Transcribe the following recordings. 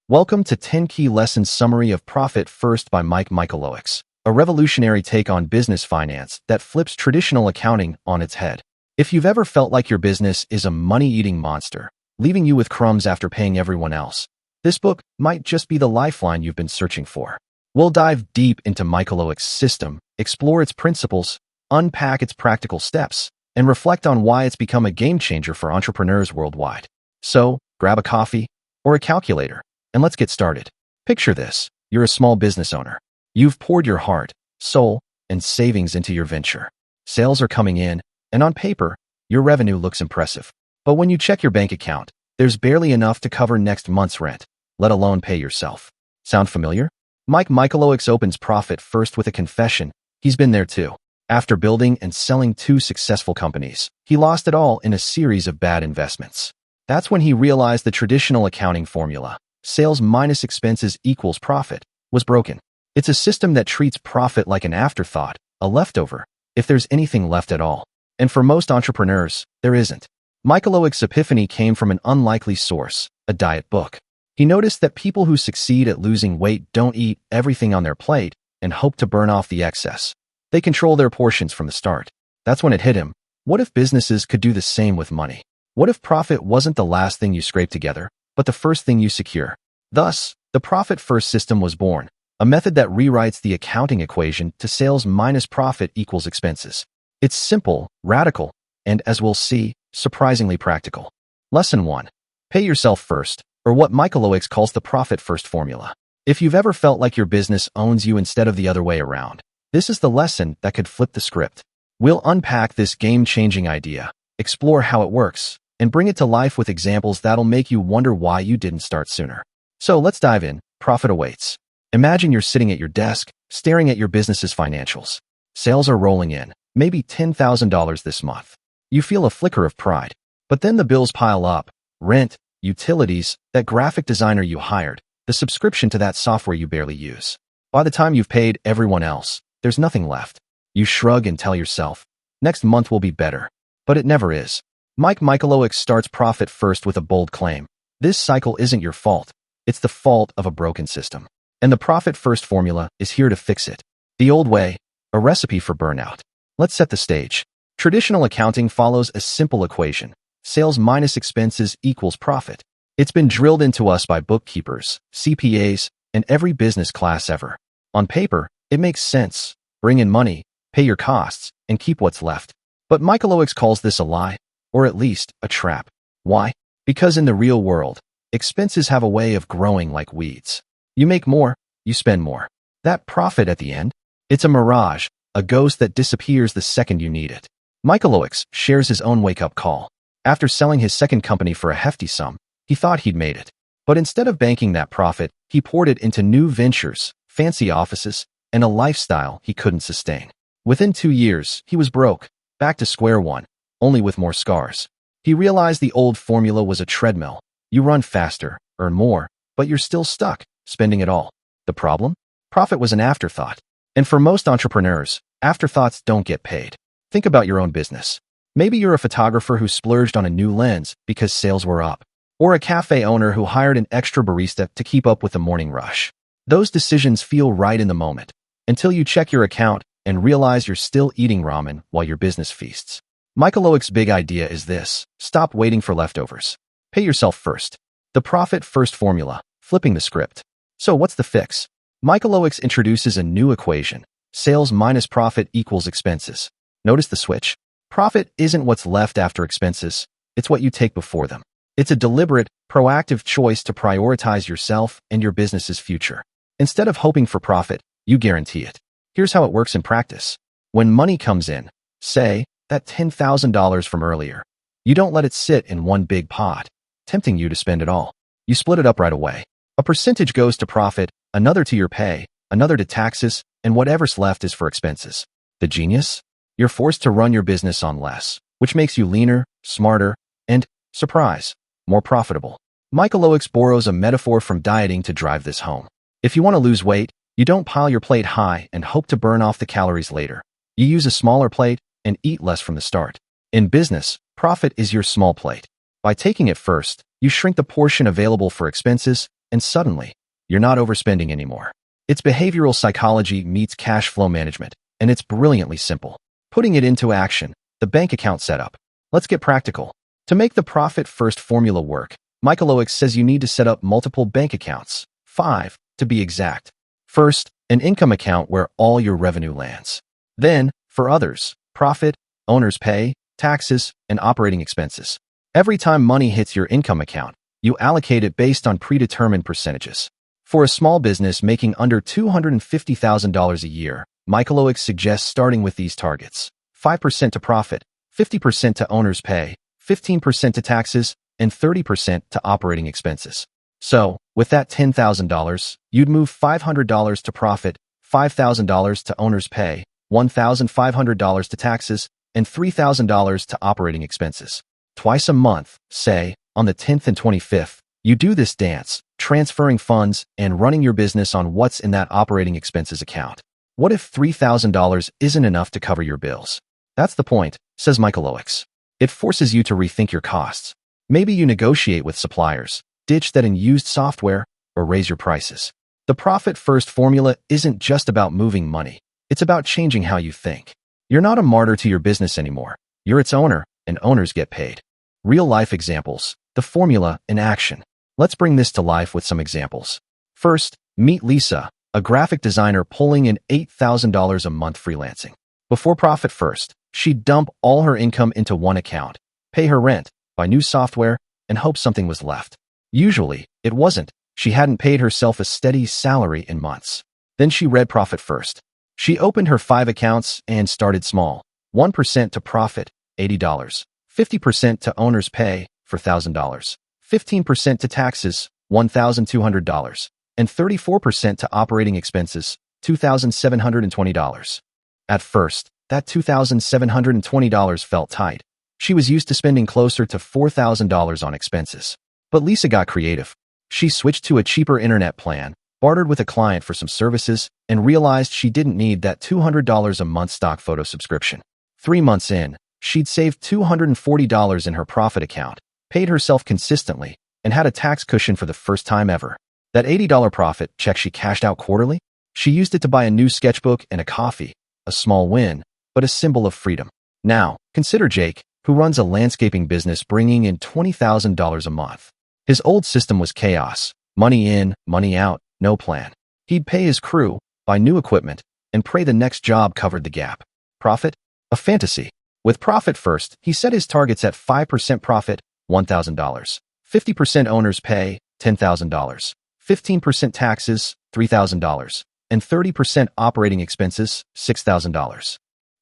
Welcome to 10 Key Lessons Summary of Profit First by Mike Michalowicz, a revolutionary take on business finance that flips traditional accounting on its head. If you've ever felt like your business is a money-eating monster, leaving you with crumbs after paying everyone else, this book might just be the lifeline you've been searching for. We'll dive deep into Michalowicz's system, explore its principles, unpack its practical steps, and reflect on why it's become a game-changer for entrepreneurs worldwide. So, grab a coffee or a calculator, and let's get started. Picture this. You're a small business owner. You've poured your heart, soul, and savings into your venture. Sales are coming in, and on paper, your revenue looks impressive. But when you check your bank account, there's barely enough to cover next month's rent, let alone pay yourself. Sound familiar? Mike Michalowicz opens Profit First with a confession. He's been there too. After building and selling 2 successful companies, he lost it all in a series of bad investments. That's when he realized the traditional accounting formula, sales minus expenses equals profit, was broken. It's a system that treats profit like an afterthought, a leftover, if there's anything left at all. And for most entrepreneurs, there isn't. Michalowicz's epiphany came from an unlikely source, a diet book. He noticed that people who succeed at losing weight don't eat everything on their plate and hope to burn off the excess. They control their portions from the start. That's when it hit him. What if businesses could do the same with money? What if profit wasn't the last thing you scrape together, but the first thing you secure? Thus, the Profit First system was born, a method that rewrites the accounting equation to sales minus profit equals expenses. It's simple, radical, and as we'll see, surprisingly practical. Lesson 1. Pay yourself first, or what Michalowicz calls the Profit First formula. If you've ever felt like your business owns you instead of the other way around, this is the lesson that could flip the script. We'll unpack this game-changing idea, explore how it works, and bring it to life with examples that'll make you wonder why you didn't start sooner. So let's dive in. Profit awaits. Imagine you're sitting at your desk, staring at your business's financials. Sales are rolling in, maybe $10,000 this month. You feel a flicker of pride. But then the bills pile up. Rent, utilities, that graphic designer you hired, the subscription to that software you barely use. By the time you've paid everyone else, there's nothing left. You shrug and tell yourself, next month will be better. But it never is. Mike Michalowicz starts Profit First with a bold claim. This cycle isn't your fault. It's the fault of a broken system. And the Profit First formula is here to fix it. The old way, a recipe for burnout. Let's set the stage. Traditional accounting follows a simple equation. Sales minus expenses equals profit. It's been drilled into us by bookkeepers, CPAs, and every business class ever. On paper, it makes sense. Bring in money, pay your costs, and keep what's left. But Michalowicz calls this a lie, or at least a trap. Why? Because in the real world, expenses have a way of growing like weeds. You make more, you spend more. That profit at the end? It's a mirage, a ghost that disappears the second you need it. Michalowicz shares his own wake-up call. After selling his second company for a hefty sum, he thought he'd made it. But instead of banking that profit, he poured it into new ventures, fancy offices, and a lifestyle he couldn't sustain. Within 2 years, he was broke, back to square one, only with more scars. He realized the old formula was a treadmill. You run faster, earn more, but you're still stuck, spending it all. The problem? Profit was an afterthought. And for most entrepreneurs, afterthoughts don't get paid. Think about your own business. Maybe you're a photographer who splurged on a new lens because sales were up, or a cafe owner who hired an extra barista to keep up with the morning rush. Those decisions feel right in the moment, until you check your account and realize you're still eating ramen while your business feasts. Michalowicz's big idea is this: stop waiting for leftovers. Pay yourself first. The Profit First formula, flipping the script. So what's the fix? Michalowicz introduces a new equation. Sales minus profit equals expenses. Notice the switch? Profit isn't what's left after expenses. It's what you take before them. It's a deliberate, proactive choice to prioritize yourself and your business's future. Instead of hoping for profit, you guarantee it. Here's how it works in practice. When money comes in, say, that $10,000 from earlier, you don't let it sit in one big pot, tempting you to spend it all. You split it up right away. A percentage goes to profit, another to your pay, another to taxes, and whatever's left is for expenses. The genius? You're forced to run your business on less, which makes you leaner, smarter, and, surprise, more profitable. Michalowicz borrows a metaphor from dieting to drive this home. If you want to lose weight, you don't pile your plate high and hope to burn off the calories later. You use a smaller plate and eat less from the start. In business, profit is your small plate. By taking it first, you shrink the portion available for expenses and suddenly, you're not overspending anymore. It's behavioral psychology meets cash flow management, and it's brilliantly simple. Putting it into action, the bank account setup. Let's get practical. To make the Profit First formula work, Michalowicz says you need to set up multiple bank accounts, 5 to be exact. First, an income account where all your revenue lands. Then, for others, profit, owner's pay, taxes, and operating expenses. Every time money hits your income account, you allocate it based on predetermined percentages. For a small business making under $250,000 a year, Michalowicz suggests starting with these targets: 5% to profit, 50% to owner's pay, 15% to taxes, and 30% to operating expenses. So, with that $10,000, you'd move $500 to profit, $5,000 to owner's pay, $1,500 to taxes, and $3,000 to operating expenses. Twice a month, say, on the 10th and 25th, you do this dance, transferring funds and running your business on what's in that operating expenses account. What if $3,000 isn't enough to cover your bills? That's the point, says Michalowicz. It forces you to rethink your costs. Maybe you negotiate with suppliers, ditch that and used software, or raise your prices. The Profit First formula isn't just about moving money. It's about changing how you think. You're not a martyr to your business anymore. You're its owner, and owners get paid. Real-life examples, the formula in action. Let's bring this to life with some examples. First, meet Lisa, a graphic designer pulling in $8,000 a month freelancing. Before Profit First, she'd dump all her income into one account, pay her rent, buy new software, and hope something was left. Usually, it wasn't. She hadn't paid herself a steady salary in months. Then she read Profit First. She opened her 5 accounts and started small. 1% to profit, $80. 50% to owner's pay, $4,000. 15% to taxes, $1,200. And 34% to operating expenses, $2,720. At first, that $2,720 felt tight. She was used to spending closer to $4,000 on expenses. But Lisa got creative. She switched to a cheaper internet plan, bartered with a client for some services, and realized she didn't need that $200 a month stock photo subscription. 3 months in, she'd saved $240 in her profit account, paid herself consistently, and had a tax cushion for the first time ever. That $80 profit check she cashed out quarterly, she used it to buy a new sketchbook and a coffee, a small win, but a symbol of freedom. Now, consider Jake, who runs a landscaping business bringing in $20,000 a month. His old system was chaos: money in, money out, no plan. He'd pay his crew, buy new equipment, and pray the next job covered the gap. Profit? A fantasy. With Profit First, he set his targets at 5% profit, $1,000, 50% owner's pay, $10,000, 15% taxes, $3,000, and 30% operating expenses, $6,000.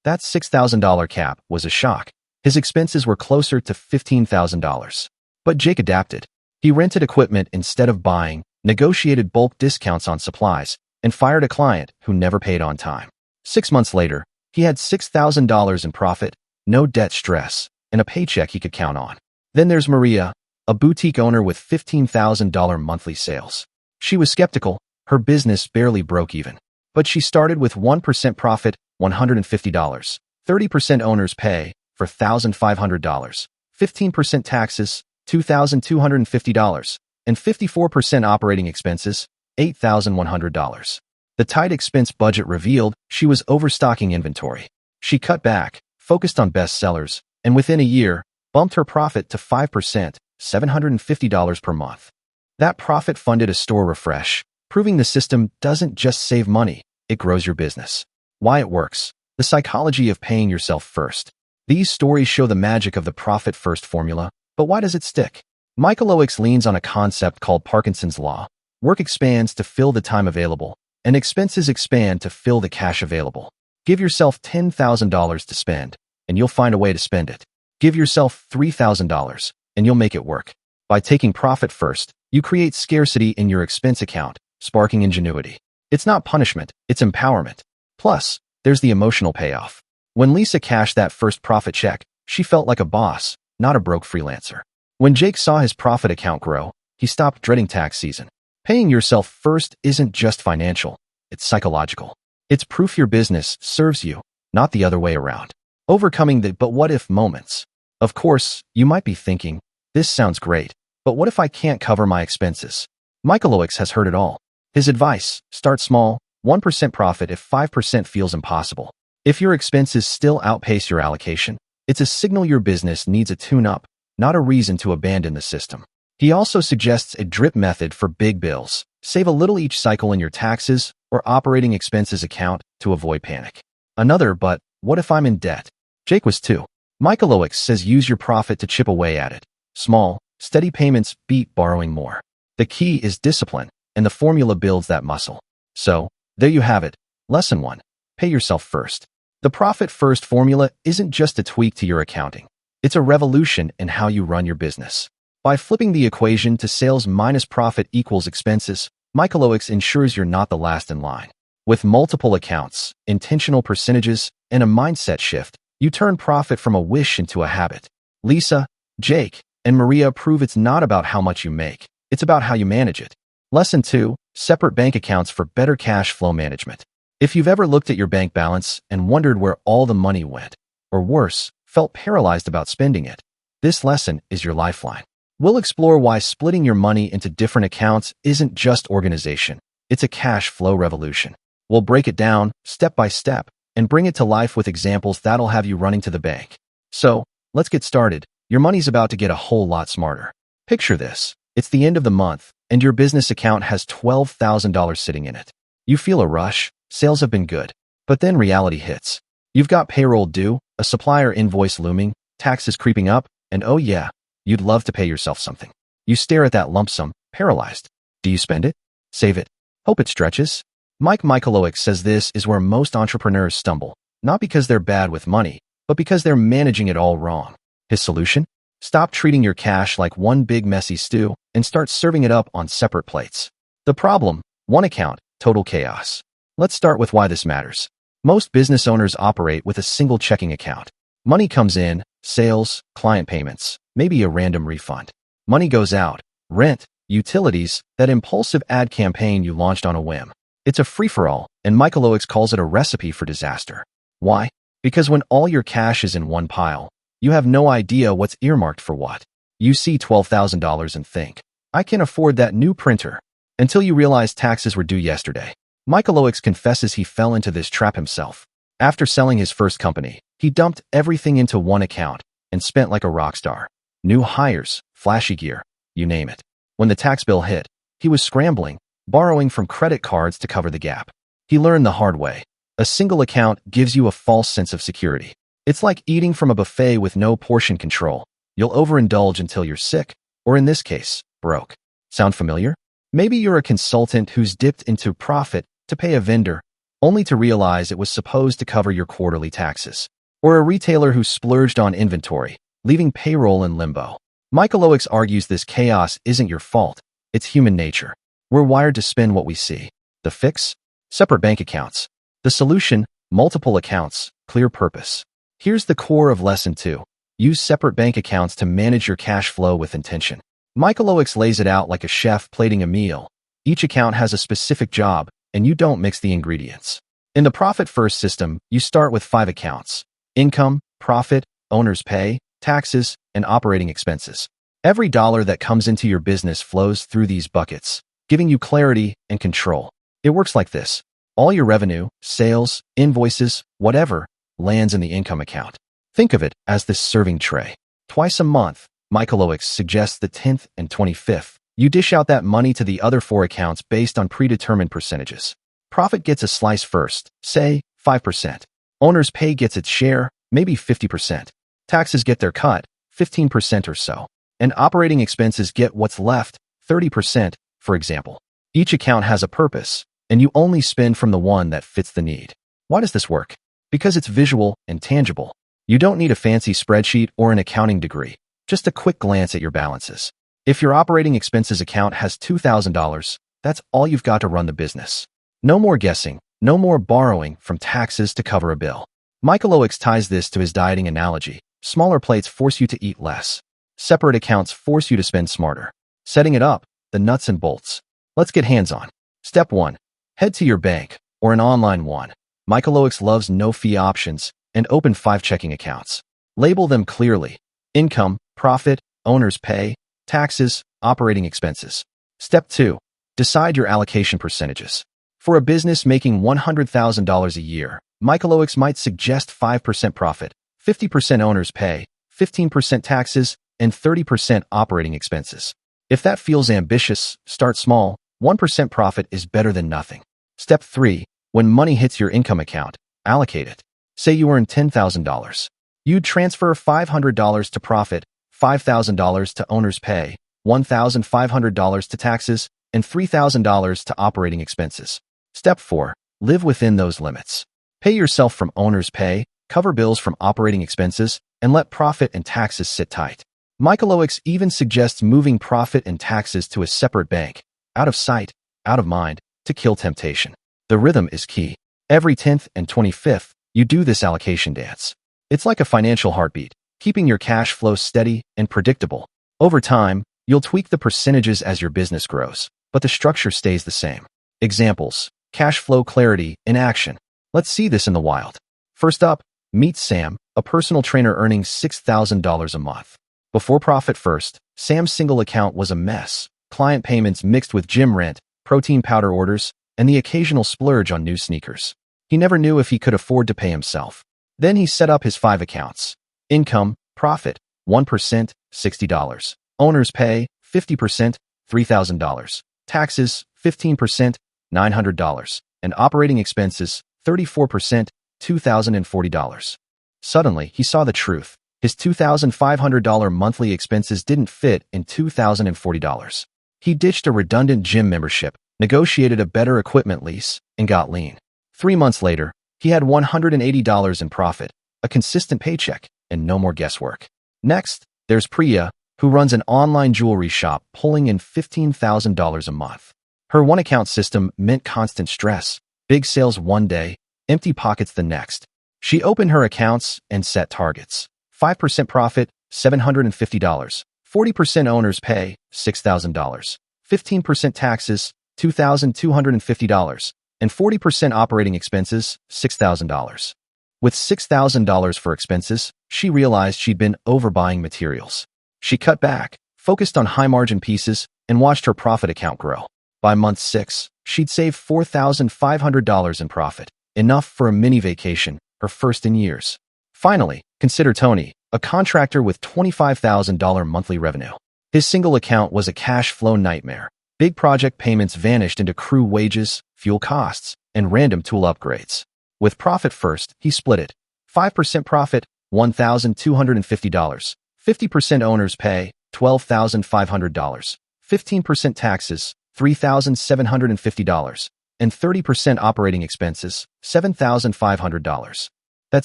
That $6,000 cap was a shock. His expenses were closer to $15,000. But Jake adapted. He rented equipment instead of buying, negotiated bulk discounts on supplies, and fired a client who never paid on time. 6 months later, he had $6,000 in profit, no debt stress, and a paycheck he could count on. Then there's Maria, a boutique owner with $15,000 monthly sales. She was skeptical. Her business barely broke even. But she started with 1% profit, $150, 30% owner's pay, for $1,500, 15% taxes, $2,250, and 54% operating expenses, $8,100. The tight expense budget revealed she was overstocking inventory. She cut back, focused on best sellers, and within a year, bumped her profit to 5%, $750 per month. That profit funded a store refresh, proving the system doesn't just save money, it grows your business. Why it works. The psychology of paying yourself first. These stories show the magic of the Profit First formula, but why does it stick? Michalowicz leans on a concept called Parkinson's Law. Work expands to fill the time available, and expenses expand to fill the cash available. Give yourself $10,000 to spend, and you'll find a way to spend it. Give yourself $3,000, and you'll make it work. By taking profit first, you create scarcity in your expense account, sparking ingenuity. It's not punishment, it's empowerment. Plus, there's the emotional payoff. When Lisa cashed that first profit check, she felt like a boss, not a broke freelancer. When Jake saw his profit account grow, he stopped dreading tax season. Paying yourself first isn't just financial, it's psychological. It's proof your business serves you, not the other way around. Overcoming the but what if moments. Of course, you might be thinking, this sounds great, but what if I can't cover my expenses? Michalowicz has heard it all. His advice: start small, 1% profit if 5% feels impossible. If your expenses still outpace your allocation, it's a signal your business needs a tune-up, not a reason to abandon the system. He also suggests a drip method for big bills. Save a little each cycle in your taxes or operating expenses account to avoid panic. Another, but what if I'm in debt? Jake was too. Michalowicz says use your profit to chip away at it. Small, steady payments beat borrowing more. The key is discipline, and the formula builds that muscle. So, there you have it. Lesson 1. Pay yourself first. The profit first formula isn't just a tweak to your accounting. It's a revolution in how you run your business. By flipping the equation to sales minus profit equals expenses, Michalowicz ensures you're not the last in line. With multiple accounts, intentional percentages, and a mindset shift, you turn profit from a wish into a habit. Lisa, Jake, and Maria prove it's not about how much you make. It's about how you manage it. Lesson 2. Separate bank accounts for better cash flow management. If you've ever looked at your bank balance and wondered where all the money went, or worse, felt paralyzed about spending it, this lesson is your lifeline. We'll explore why splitting your money into different accounts isn't just organization. It's a cash flow revolution. We'll break it down, step by step, and bring it to life with examples that'll have you running to the bank. So, let's get started. Your money's about to get a whole lot smarter. Picture this. It's the end of the month, and your business account has $12,000 sitting in it. You feel a rush. Sales have been good. But then reality hits. You've got payroll due, a supplier invoice looming, taxes creeping up, and oh yeah, you'd love to pay yourself something. You stare at that lump sum, paralyzed. Do you spend it? Save it? Hope it stretches? Mike Michalowicz says this is where most entrepreneurs stumble, not because they're bad with money, but because they're managing it all wrong. His solution? Stop treating your cash like one big messy stew and start serving it up on separate plates. The problem? One account, total chaos. Let's start with why this matters. Most business owners operate with a single checking account. Money comes in, sales, client payments, maybe a random refund. Money goes out, rent, utilities, that impulsive ad campaign you launched on a whim. It's a free-for-all, and Michalowicz calls it a recipe for disaster. Why? Because when all your cash is in one pile, you have no idea what's earmarked for what. You see $12,000 and think, I can afford that new printer, until you realize taxes were due yesterday. Michalowicz confesses he fell into this trap himself. After selling his first company, he dumped everything into one account and spent like a rock star. New hires, flashy gear, you name it. When the tax bill hit, he was scrambling, borrowing from credit cards to cover the gap. He learned the hard way. A single account gives you a false sense of security. It's like eating from a buffet with no portion control. You'll overindulge until you're sick, or in this case, broke. Sound familiar? Maybe you're a consultant who's dipped into profit to pay a vendor, only to realize it was supposed to cover your quarterly taxes. Or a retailer who splurged on inventory, leaving payroll in limbo. Michalowicz argues this chaos isn't your fault, it's human nature. We're wired to spend what we see. The fix? Separate bank accounts. The solution? Multiple accounts, clear purpose. Here's the core of lesson 2. Use separate bank accounts to manage your cash flow with intention. Michalowicz lays it out like a chef plating a meal. Each account has a specific job, and you don't mix the ingredients. In the profit-first system, you start with 5 accounts: income, profit, owner's pay, taxes, and operating expenses. Every dollar that comes into your business flows through these buckets, giving you clarity and control. It works like this. All your revenue, sales, invoices, whatever, lands in the income account. Think of it as this serving tray. Twice a month, Michalowicz suggests the 10th and 25th. You dish out that money to the other 4 accounts based on predetermined percentages. Profit gets a slice first, say 5%. Owner's pay gets its share, maybe 50%. Taxes get their cut, 15% or so. And operating expenses get what's left, 30%, for example. Each account has a purpose, and you only spend from the one that fits the need. Why does this work? Because it's visual and tangible. You don't need a fancy spreadsheet or an accounting degree, just a quick glance at your balances. If your operating expenses account has $2,000, that's all you've got to run the business. No more guessing, no more borrowing from taxes to cover a bill. Michalowicz ties this to his dieting analogy. Smaller plates force you to eat less. Separate accounts force you to spend smarter. Setting it up, the nuts and bolts. Let's get hands-on. Step 1. Head to your bank, or an online one. Michalowicz loves no-fee options, and open 5 checking accounts. Label them clearly: income, profit, owner's pay, taxes, operating expenses. Step 2. Decide your allocation percentages. For a business making $100,000 a year, Michalowicz might suggest 5% profit, 50% owner's pay, 15% taxes, and 30% operating expenses. If that feels ambitious, start small. 1% profit is better than nothing. Step 3. When money hits your income account, allocate it. Say you earn $10,000. You'd transfer $500 to profit, $5,000 to owner's pay, $1,500 to taxes, and $3,000 to operating expenses. Step 4. Live within those limits. Pay yourself from owner's pay, cover bills from operating expenses, and let profit and taxes sit tight. Michalowicz even suggests moving profit and taxes to a separate bank, out of sight, out of mind, to kill temptation. The rhythm is key. Every 10th and 25th, you do this allocation dance. It's like a financial heartbeat, keeping your cash flow steady and predictable. Over time, you'll tweak the percentages as your business grows, but the structure stays the same. Examples: cash flow clarity in action. Let's see this in the wild. First up, meet Sam, a personal trainer earning $6,000 a month. Before Profit First, Sam's single account was a mess. Client payments mixed with gym rent, protein powder orders, and the occasional splurge on new sneakers. He never knew if he could afford to pay himself. Then he set up his 5 accounts. Income, profit, 1%, $60. Owner's pay, 50%, $3,000. Taxes, 15%, $900. And operating expenses, 34%, $2,040. Suddenly, he saw the truth. His $2,500 monthly expenses didn't fit in $2,040. He ditched a redundant gym membership, negotiated a better equipment lease, and got lean. 3 months later, he had $180 in profit, a consistent paycheck, and no more guesswork. Next, there's Priya, who runs an online jewelry shop pulling in $15,000 a month. Her one-account system meant constant stress, big sales one day, empty pockets the next. She opened her accounts and set targets. 5% profit, $750. 40% owner's pay, $6,000. 15% taxes, $2,250. And 40% operating expenses, $6,000. With $6,000 for expenses, she realized she'd been overbuying materials. She cut back, focused on high-margin pieces, and watched her profit account grow. By month 6, she'd saved $4,500 in profit, enough for a mini vacation, her first in years. Finally, consider Tony, a contractor with $25,000 monthly revenue. His single account was a cash flow nightmare. Big project payments vanished into crew wages, fuel costs, and random tool upgrades. With Profit First, he split it. 5% profit, $1,250. 50% owner's pay, $12,500. 15% taxes, $3,750. And 30% operating expenses, $7,500. That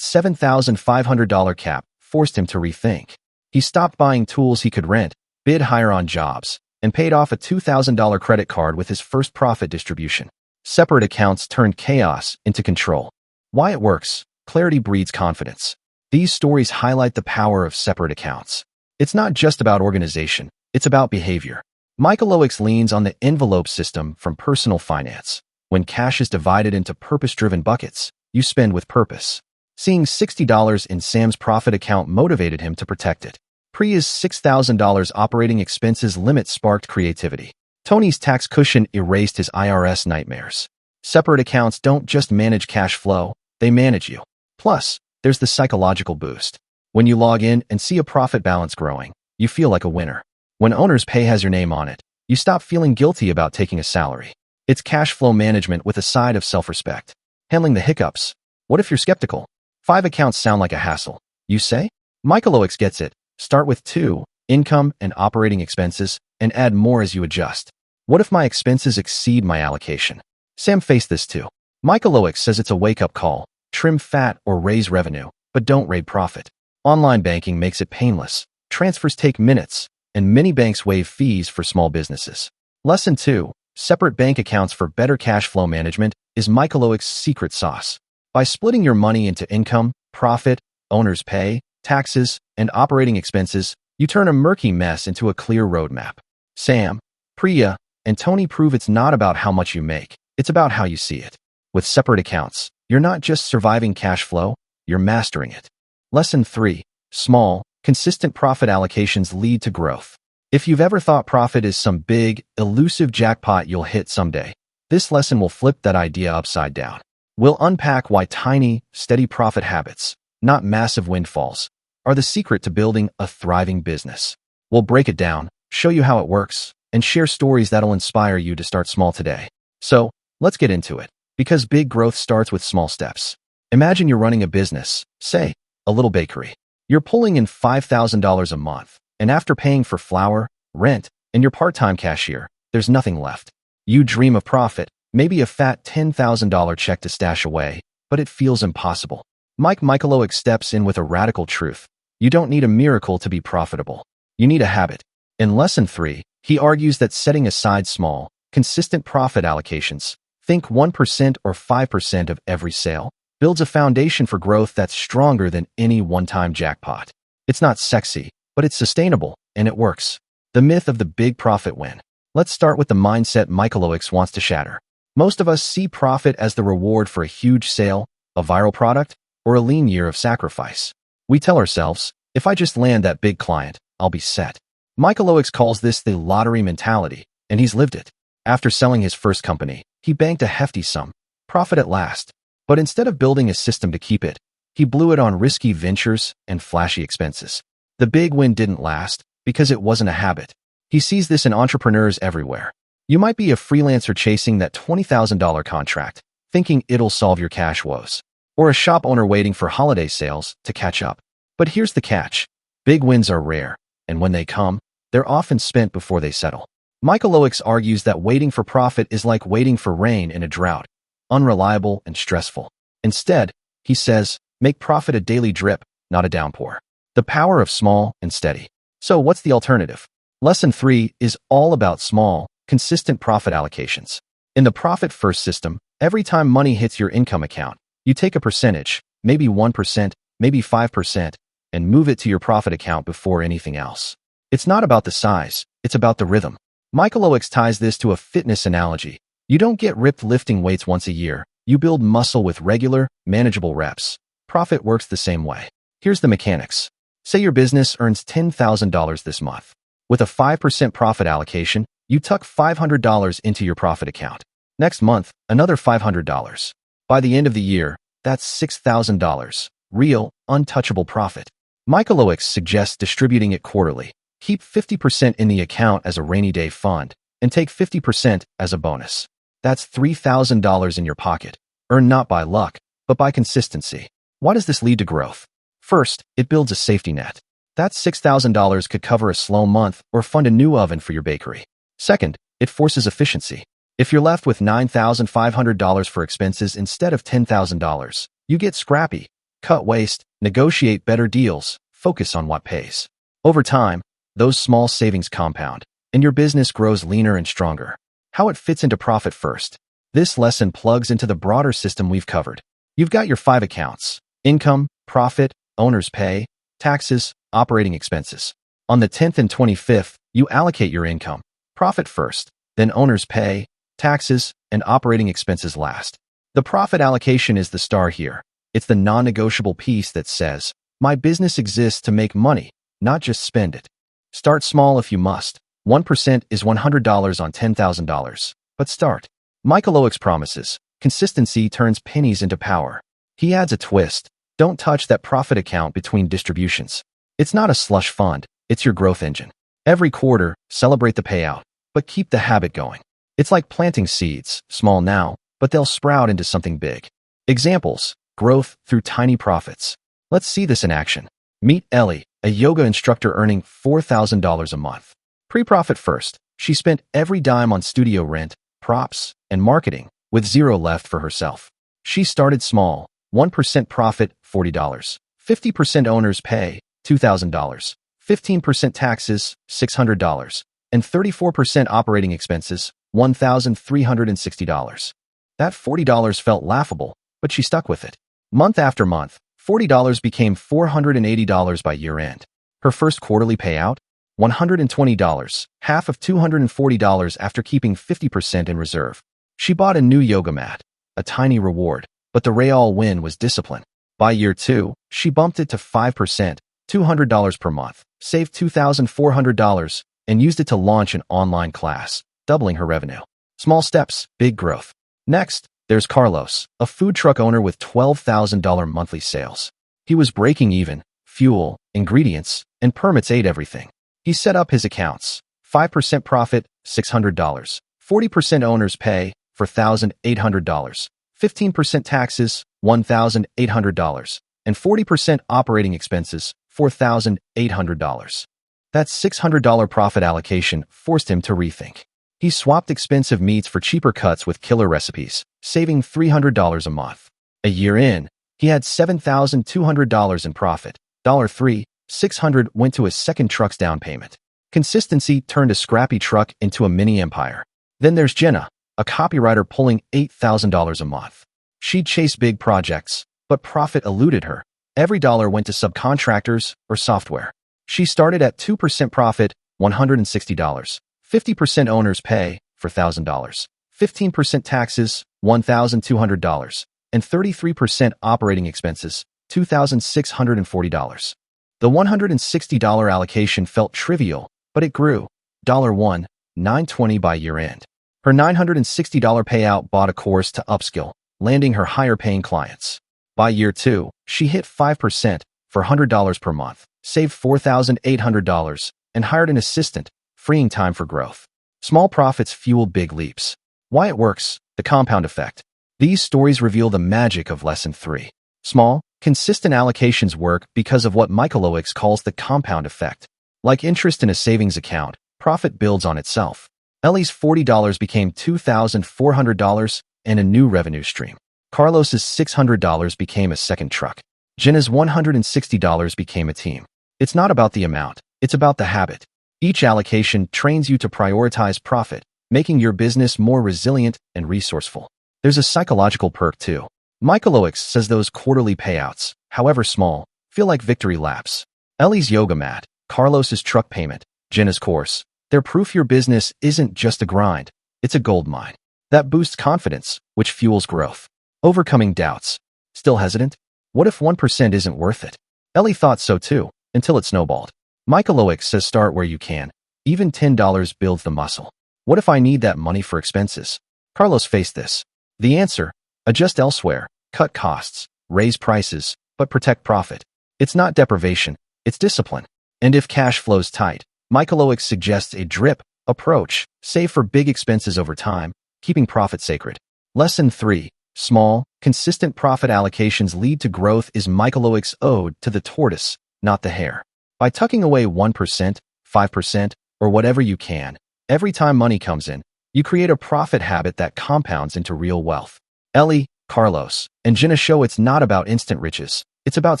$7,500 cap forced him to rethink. He stopped buying tools he could rent, bid higher on jobs, and paid off a $2,000 credit card with his first profit distribution. Separate accounts turned chaos into control. Why it works: clarity breeds confidence. These stories highlight the power of separate accounts. It's not just about organization, it's about behavior. Michalowicz leans on the envelope system from personal finance. When cash is divided into purpose-driven buckets, you spend with purpose. Seeing $60 in Sam's profit account motivated him to protect it. Priya's $6,000 operating expenses limit sparked creativity. Tony's tax cushion erased his IRS nightmares. Separate accounts don't just manage cash flow, they manage you. Plus, there's the psychological boost. When you log in and see a profit balance growing, you feel like a winner. When owner's pay has your name on it, you stop feeling guilty about taking a salary. It's cash flow management with a side of self-respect. Handling the hiccups. What if you're skeptical? 5 accounts sound like a hassle, you say? Michalowicz gets it. Start with 2, income and operating expenses, and add more as you adjust. What if my expenses exceed my allocation? Sam faced this too. Michalowicz says it's a wake-up call. Trim fat or raise revenue, but don't raid profit. Online banking makes it painless. Transfers take minutes, and many banks waive fees for small businesses. Lesson 2. Separate bank accounts for better cash flow management is Michalowicz's secret sauce. By splitting your money into income, profit, owner's pay, taxes, and operating expenses, you turn a murky mess into a clear roadmap. Sam, Priya, and Tony prove it's not about how much you make, it's about how you see it. With separate accounts, you're not just surviving cash flow, you're mastering it. Lesson 3. Small, consistent profit allocations lead to growth. If you've ever thought profit is some big, elusive jackpot you'll hit someday, this lesson will flip that idea upside down. We'll unpack why tiny, steady profit habits, not massive windfalls, are the secret to building a thriving business. We'll break it down, show you how it works, and share stories that'll inspire you to start small today. So, let's get into it, because big growth starts with small steps. Imagine you're running a business, say, a little bakery. You're pulling in $5,000 a month, and after paying for flour, rent, and your part-time cashier, there's nothing left. You dream of profit, maybe a fat $10,000 check to stash away, but it feels impossible. Mike Michalowicz steps in with a radical truth. You don't need a miracle to be profitable. You need a habit. In Lesson 3, he argues that setting aside small, consistent profit allocations, think 1% or 5% of every sale, builds a foundation for growth that's stronger than any one-time jackpot. It's not sexy, but it's sustainable, and it works. The myth of the big profit win. Let's start with the mindset Michalowicz wants to shatter. Most of us see profit as the reward for a huge sale, a viral product, or a lean year of sacrifice. We tell ourselves, if I just land that big client, I'll be set. Michalowicz calls this the lottery mentality, and he's lived it. After selling his first company, he banked a hefty sum, profit at last. But instead of building a system to keep it, he blew it on risky ventures and flashy expenses. The big win didn't last because it wasn't a habit. He sees this in entrepreneurs everywhere. You might be a freelancer chasing that $20,000 contract, thinking it'll solve your cash woes, or a shop owner waiting for holiday sales to catch up. But here's the catch. Big wins are rare, and when they come, they're often spent before they settle. Michalowicz argues that waiting for profit is like waiting for rain in a drought, unreliable and stressful. Instead, he says, make profit a daily drip, not a downpour. The power of small and steady. So what's the alternative? Lesson 3 is all about small, consistent profit allocations. In the profit first system, every time money hits your income account, you take a percentage, maybe 1%, maybe 5%, and move it to your profit account before anything else. It's not about the size, it's about the rhythm. Michalowicz ties this to a fitness analogy. You don't get ripped lifting weights once a year. You build muscle with regular, manageable reps. Profit works the same way. Here's the mechanics. Say your business earns $10,000 this month. With a 5% profit allocation, you tuck $500 into your profit account. Next month, another $500. By the end of the year, that's $6,000. Real, untouchable profit. Michalowicz suggests distributing it quarterly. Keep 50% in the account as a rainy day fund, and take 50% as a bonus. That's $3,000 in your pocket, earned not by luck, but by consistency. Why does this lead to growth? First, it builds a safety net. That $6,000 could cover a slow month or fund a new oven for your bakery. Second, it forces efficiency. If you're left with $9,500 for expenses instead of $10,000, you get scrappy, cut waste, negotiate better deals, focus on what pays. Over time, those small savings compound, and your business grows leaner and stronger. How it fits into profit first. This lesson plugs into the broader system we've covered. You've got your 5 accounts: income, profit, owner's pay, taxes, operating expenses. On the 10th and 25th, you allocate your income, profit first, then owner's pay, taxes, and operating expenses last. The profit allocation is the star here. It's the non-negotiable piece that says, my business exists to make money, not just spend it. Start small if you must. 1% is $100 on $10,000. But start. Michalowicz promises, consistency turns pennies into power. He adds a twist. Don't touch that profit account between distributions. It's not a slush fund, it's your growth engine. Every quarter, celebrate the payout, but keep the habit going. It's like planting seeds, small now, but they'll sprout into something big. Examples: growth through tiny profits. Let's see this in action. Meet Ellie, a yoga instructor earning $4,000 a month. Pre-profit first, she spent every dime on studio rent, props, and marketing, with zero left for herself. She started small, 1% profit, $40, 50% owner's pay, $2,000, 15% taxes, $600, and 34% operating expenses, $1,360. That $40 felt laughable, but she stuck with it. Month after month, $40 became $480 by year-end. Her first quarterly payout? $120, half of $240 after keeping 50% in reserve. She bought a new yoga mat, a tiny reward, but the real win was discipline. By year 2, she bumped it to 5%, $200 per month, saved $2,400, and used it to launch an online class, doubling her revenue. Small steps, big growth. Next, there's Carlos, a food truck owner with $12,000 monthly sales. He was breaking even. Fuel, ingredients, and permits ate everything. He set up his accounts. 5% profit, $600. 40% owner's pay, $4,800. 15% taxes, $1,800. And 40% operating expenses, $4,800. That $600 profit allocation forced him to rethink. He swapped expensive meats for cheaper cuts with killer recipes, saving $300 a month. A year in, he had $7,200 in profit. $3, $600 went to his second truck's down payment. Consistency turned a scrappy truck into a mini empire. Then there's Jenna, a copywriter pulling $8,000 a month. She'd chase big projects, but profit eluded her. Every dollar went to subcontractors or software. She started at 2% profit, $160. 50% owner's pay, $4,000. 15% taxes, $1,200. And 33% operating expenses, $2,640. The $160 allocation felt trivial, but it grew. $1, $920 by year end. Her $960 payout bought a course to upskill, landing her higher-paying clients. By year 2, she hit 5% for $100 per month, saved $4,800, and hired an assistant, freeing time for growth. Small profits fueled big leaps. Why it works, the compound effect. These stories reveal the magic of Lesson 3. Small, consistent allocations work because of what Michalowicz calls the compound effect. Like interest in a savings account, profit builds on itself. Ellie's $40 became $2,400 and a new revenue stream. Carlos's $600 became a second truck. Jenna's $160 became a team. It's not about the amount, it's about the habit. Each allocation trains you to prioritize profit, making your business more resilient and resourceful. There's a psychological perk too. Michalowicz says those quarterly payouts, however small, feel like victory laps. Ellie's yoga mat, Carlos's truck payment, Jenna's course, they're proof your business isn't just a grind, it's a gold mine. That boosts confidence, which fuels growth. Overcoming doubts. Still hesitant? What if 1% isn't worth it? Ellie thought so too, until it snowballed. Michalowicz says start where you can. Even $10 builds the muscle. What if I need that money for expenses? Carlos faced this. The answer, adjust elsewhere, cut costs, raise prices, but protect profit. It's not deprivation, it's discipline. And if cash flows tight, Michalowicz suggests a drip approach, save for big expenses over time, keeping profit sacred. Lesson 3. Small, consistent profit allocations lead to growth is Michalowicz's ode to the tortoise, not the hare. By tucking away 1%, 5%, or whatever you can, every time money comes in, you create a profit habit that compounds into real wealth. Ellie, Carlos, and Jenna show it's not about instant riches, it's about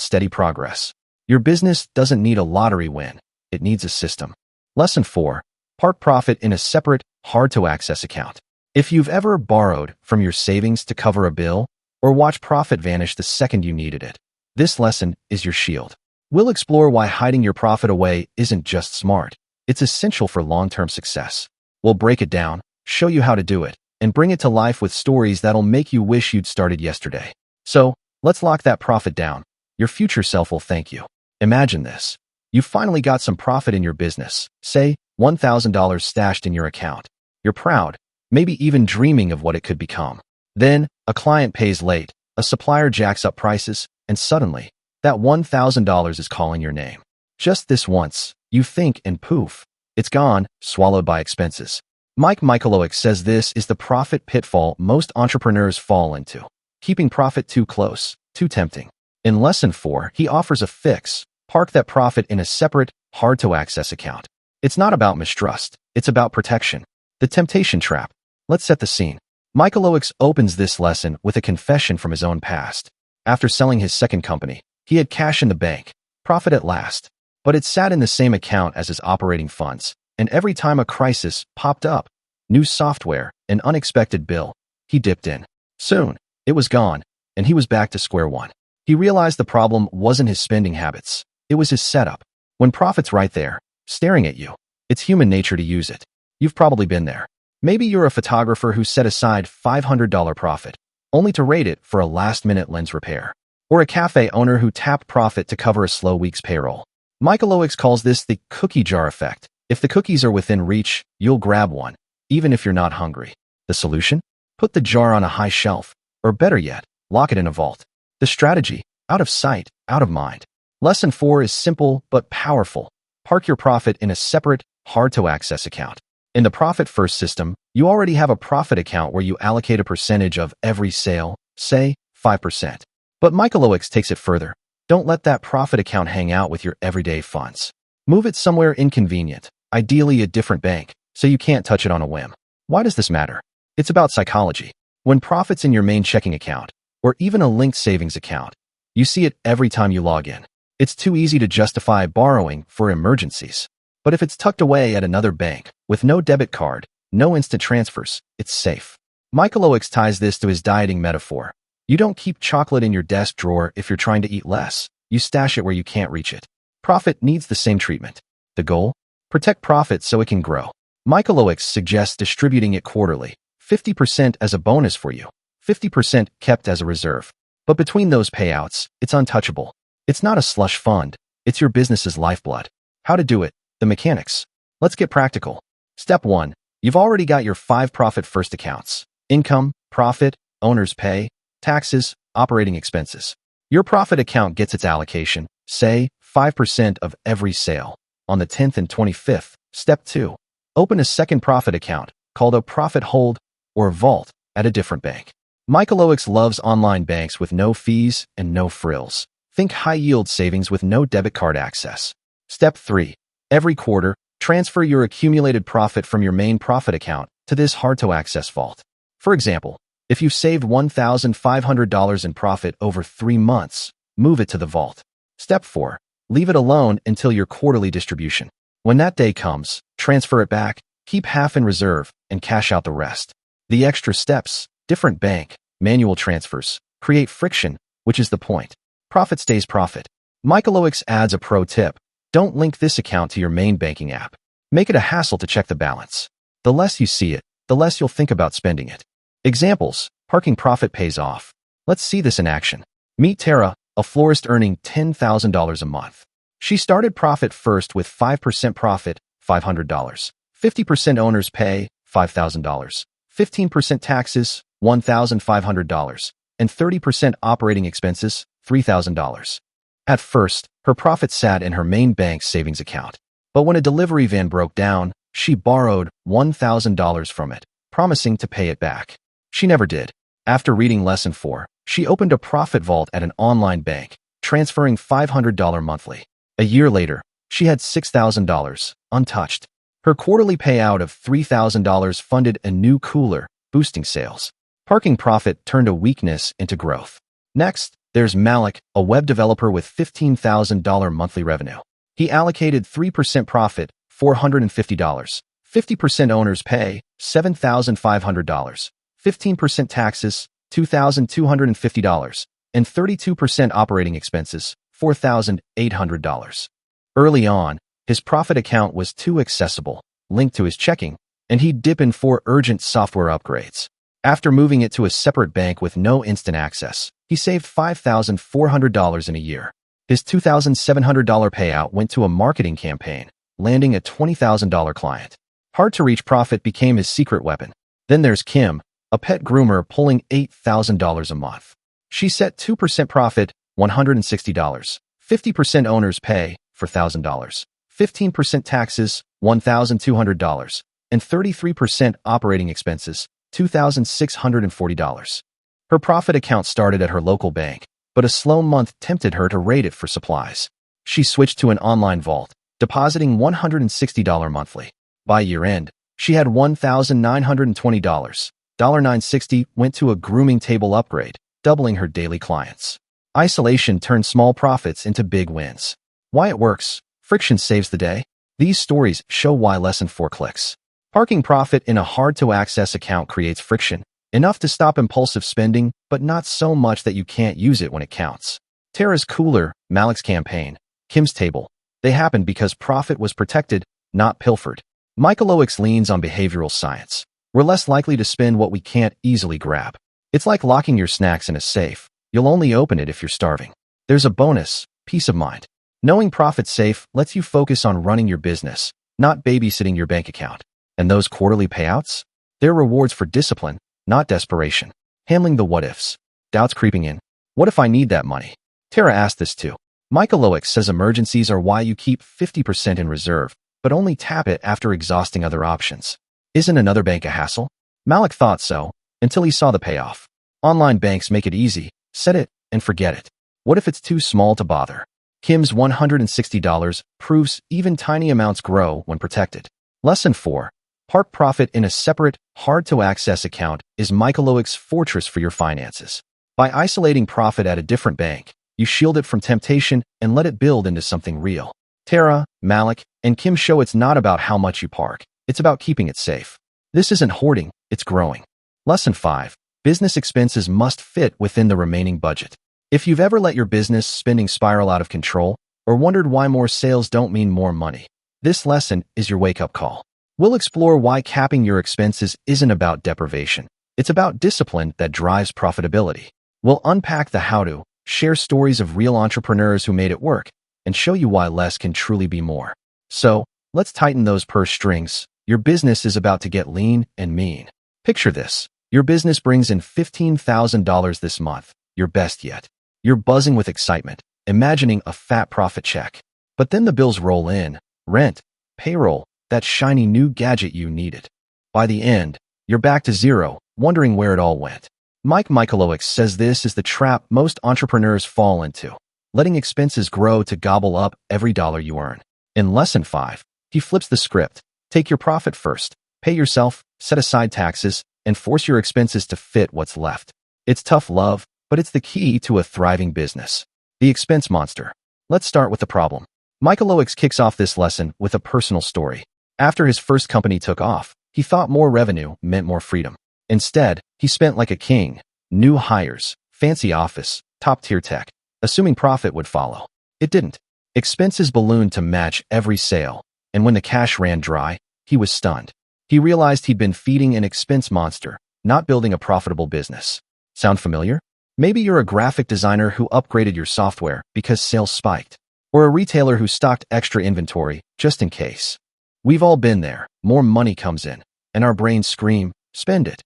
steady progress. Your business doesn't need a lottery win, it needs a system. Lesson 4. Park profit in a separate, hard-to-access account. If you've ever borrowed from your savings to cover a bill, or watched profit vanish the second you needed it, this lesson is your shield. We'll explore why hiding your profit away isn't just smart, it's essential for long-term success. We'll break it down, show you how to do it, and bring it to life with stories that'll make you wish you'd started yesterday. So, let's lock that profit down. Your future self will thank you. Imagine this. You finally got some profit in your business, say $1,000 stashed in your account. You're proud, maybe even dreaming of what it could become. Then, a client pays late, a supplier jacks up prices, and suddenly, that $1,000 is calling your name. Just this once, you think and poof, it's gone, swallowed by expenses. Mike Michalowicz says this is the profit pitfall most entrepreneurs fall into. Keeping profit too close, too tempting. In Lesson 4, he offers a fix. Park that profit in a separate, hard-to-access account. It's not about mistrust, it's about protection. The temptation trap. Let's set the scene. Michalowicz opens this lesson with a confession from his own past. After selling his second company, he had cash in the bank, profit at last, but it sat in the same account as his operating funds, and every time a crisis popped up, new software, an unexpected bill, he dipped in. Soon, it was gone, and he was back to square one. He realized the problem wasn't his spending habits, it was his setup. When profit's right there, staring at you, it's human nature to use it. You've probably been there. Maybe you're a photographer who set aside $500 profit, only to rate it for a last-minute lens repair. Or a cafe owner who tapped profit to cover a slow week's payroll. Michalowicz calls this the cookie jar effect. If the cookies are within reach, you'll grab one, even if you're not hungry. The solution? Put the jar on a high shelf, or better yet, lock it in a vault. The strategy? Out of sight, out of mind. Lesson 4 is simple but powerful. Park your profit in a separate, hard-to-access account. In the Profit First system, you already have a profit account where you allocate a percentage of every sale, say 5%. But Michalowicz takes it further. Don't let that profit account hang out with your everyday funds. Move it somewhere inconvenient, ideally a different bank, so you can't touch it on a whim. Why does this matter? It's about psychology. When profit's in your main checking account, or even a linked savings account, you see it every time you log in. It's too easy to justify borrowing for emergencies. But if it's tucked away at another bank, with no debit card, no instant transfers, it's safe. Michalowicz ties this to his dieting metaphor. You don't keep chocolate in your desk drawer if you're trying to eat less. You stash it where you can't reach it. Profit needs the same treatment. The goal? Protect profit so it can grow. Michalowicz suggests distributing it quarterly, 50% as a bonus for you, 50% kept as a reserve. But between those payouts, it's untouchable. It's not a slush fund. It's your business's lifeblood. How to do it? The mechanics. Let's get practical. Step 1. You've already got your 5 Profit First accounts: income, profit, owner's pay, taxes, operating expenses. Your profit account gets its allocation, say 5% of every sale, on the 10th and 25th. Step 2. Open a second profit account, called a profit hold or vault, at a different bank. Michalowicz loves online banks with no fees and no frills. Think high-yield savings with no debit card access. Step 3. Every quarter, transfer your accumulated profit from your main profit account to this hard-to-access vault. For example, if you've saved $1,500 in profit over 3 months, move it to the vault. Step 4. Leave it alone until your quarterly distribution. When that day comes, transfer it back, keep half in reserve, and cash out the rest. The extra steps, different bank, manual transfers, create friction, which is the point. Profit stays profit. Michalowicz adds a pro tip. Don't link this account to your main banking app. Make it a hassle to check the balance. The less you see it, the less you'll think about spending it. Examples: parking profit pays off. Let's see this in action. Meet Tara, a florist earning $10,000 a month. She started Profit First with 5% profit, $500, 50% owner's pay, $5,000, 15% taxes, $1,500, and 30% operating expenses, $3,000. At first, her profit sat in her main bank's savings account. But when a delivery van broke down, she borrowed $1,000 from it, promising to pay it back. She never did. After reading Lesson 4, she opened a profit vault at an online bank, transferring $500 monthly. A year later, she had $6,000, untouched. Her quarterly payout of $3,000 funded a new cooler, boosting sales. Parking profit turned a weakness into growth. Next, there's Malik, a web developer with $15,000 monthly revenue. He allocated 3% profit, $450, 50% owner's pay, $7,500, 15% taxes, $2,250, and 32% operating expenses, $4,800. Early on, his profit account was too accessible, linked to his checking, and he'd dip in for urgent software upgrades. After moving it to a separate bank with no instant access, he saved $5,400 in a year. His $2,700 payout went to a marketing campaign, landing a $20,000 client. Hard-to-reach profit became his secret weapon. Then there's Kim, a pet groomer pulling $8,000 a month. She set 2% profit, $160, 50% owner's pay, $4,000, 15% taxes, $1,200, and 33% operating expenses, $2,640. Her profit account started at her local bank, but a slow month tempted her to raid it for supplies. She switched to an online vault, depositing $160 monthly. By year-end, she had $1,920. $960 went to a grooming table upgrade, doubling her daily clients. Isolation turned small profits into big wins. Why it works? Friction saves the day. These stories show why Lesson 4 clicks. Parking profit in a hard-to-access account creates friction, enough to stop impulsive spending, but not so much that you can't use it when it counts. Tara's cooler, Malik's campaign, Kim's table, they happened because profit was protected, not pilfered. Michalowicz leans on behavioral science. We're less likely to spend what we can't easily grab. It's like locking your snacks in a safe. You'll only open it if you're starving. There's a bonus, peace of mind. Knowing profit's safe lets you focus on running your business, not babysitting your bank account. And those quarterly payouts? They're rewards for discipline, not desperation. Handling the what-ifs. Doubts creeping in. What if I need that money? Tara asked this too. Michalowicz says emergencies are why you keep 50% in reserve, but only tap it after exhausting other options. Isn't another bank a hassle? Malik thought so, until he saw the payoff. Online banks make it easy. Set it and forget it. What if it's too small to bother? Kim's $160 proves even tiny amounts grow when protected. Lesson 4. Park profit in a separate, hard-to-access account is Michalowicz's fortress for your finances. By isolating profit at a different bank, you shield it from temptation and let it build into something real. Tara, Malik, and Kim show it's not about how much you park. It's about keeping it safe. This isn't hoarding, it's growing. Lesson 5. Business expenses must fit within the remaining budget. If you've ever let your business spending spiral out of control or wondered why more sales don't mean more money, this lesson is your wake-up call. We'll explore why capping your expenses isn't about deprivation. It's about discipline that drives profitability. We'll unpack the how-to, share stories of real entrepreneurs who made it work, and show you why less can truly be more. So, let's tighten those purse strings. Your business is about to get lean and mean. Picture this. Your business brings in $15,000 this month, your best yet. You're buzzing with excitement, imagining a fat profit check. But then the bills roll in, rent, payroll, that shiny new gadget you needed. By the end, you're back to zero, wondering where it all went. Mike Michalowicz says this is the trap most entrepreneurs fall into, letting expenses grow to gobble up every dollar you earn. In Lesson 5, he flips the script. Take your profit first, pay yourself, set aside taxes, and force your expenses to fit what's left. It's tough love, but it's the key to a thriving business. The expense monster. Let's start with the problem. Michalowicz kicks off this lesson with a personal story. After his first company took off, he thought more revenue meant more freedom. Instead, he spent like a king. New hires, fancy office, top-tier tech, assuming profit would follow. It didn't. Expenses ballooned to match every sale, and when the cash ran dry, he was stunned. He realized he'd been feeding an expense monster, not building a profitable business. Sound familiar? Maybe you're a graphic designer who upgraded your software because sales spiked, or a retailer who stocked extra inventory just in case. We've all been there. More money comes in, and our brains scream, spend it.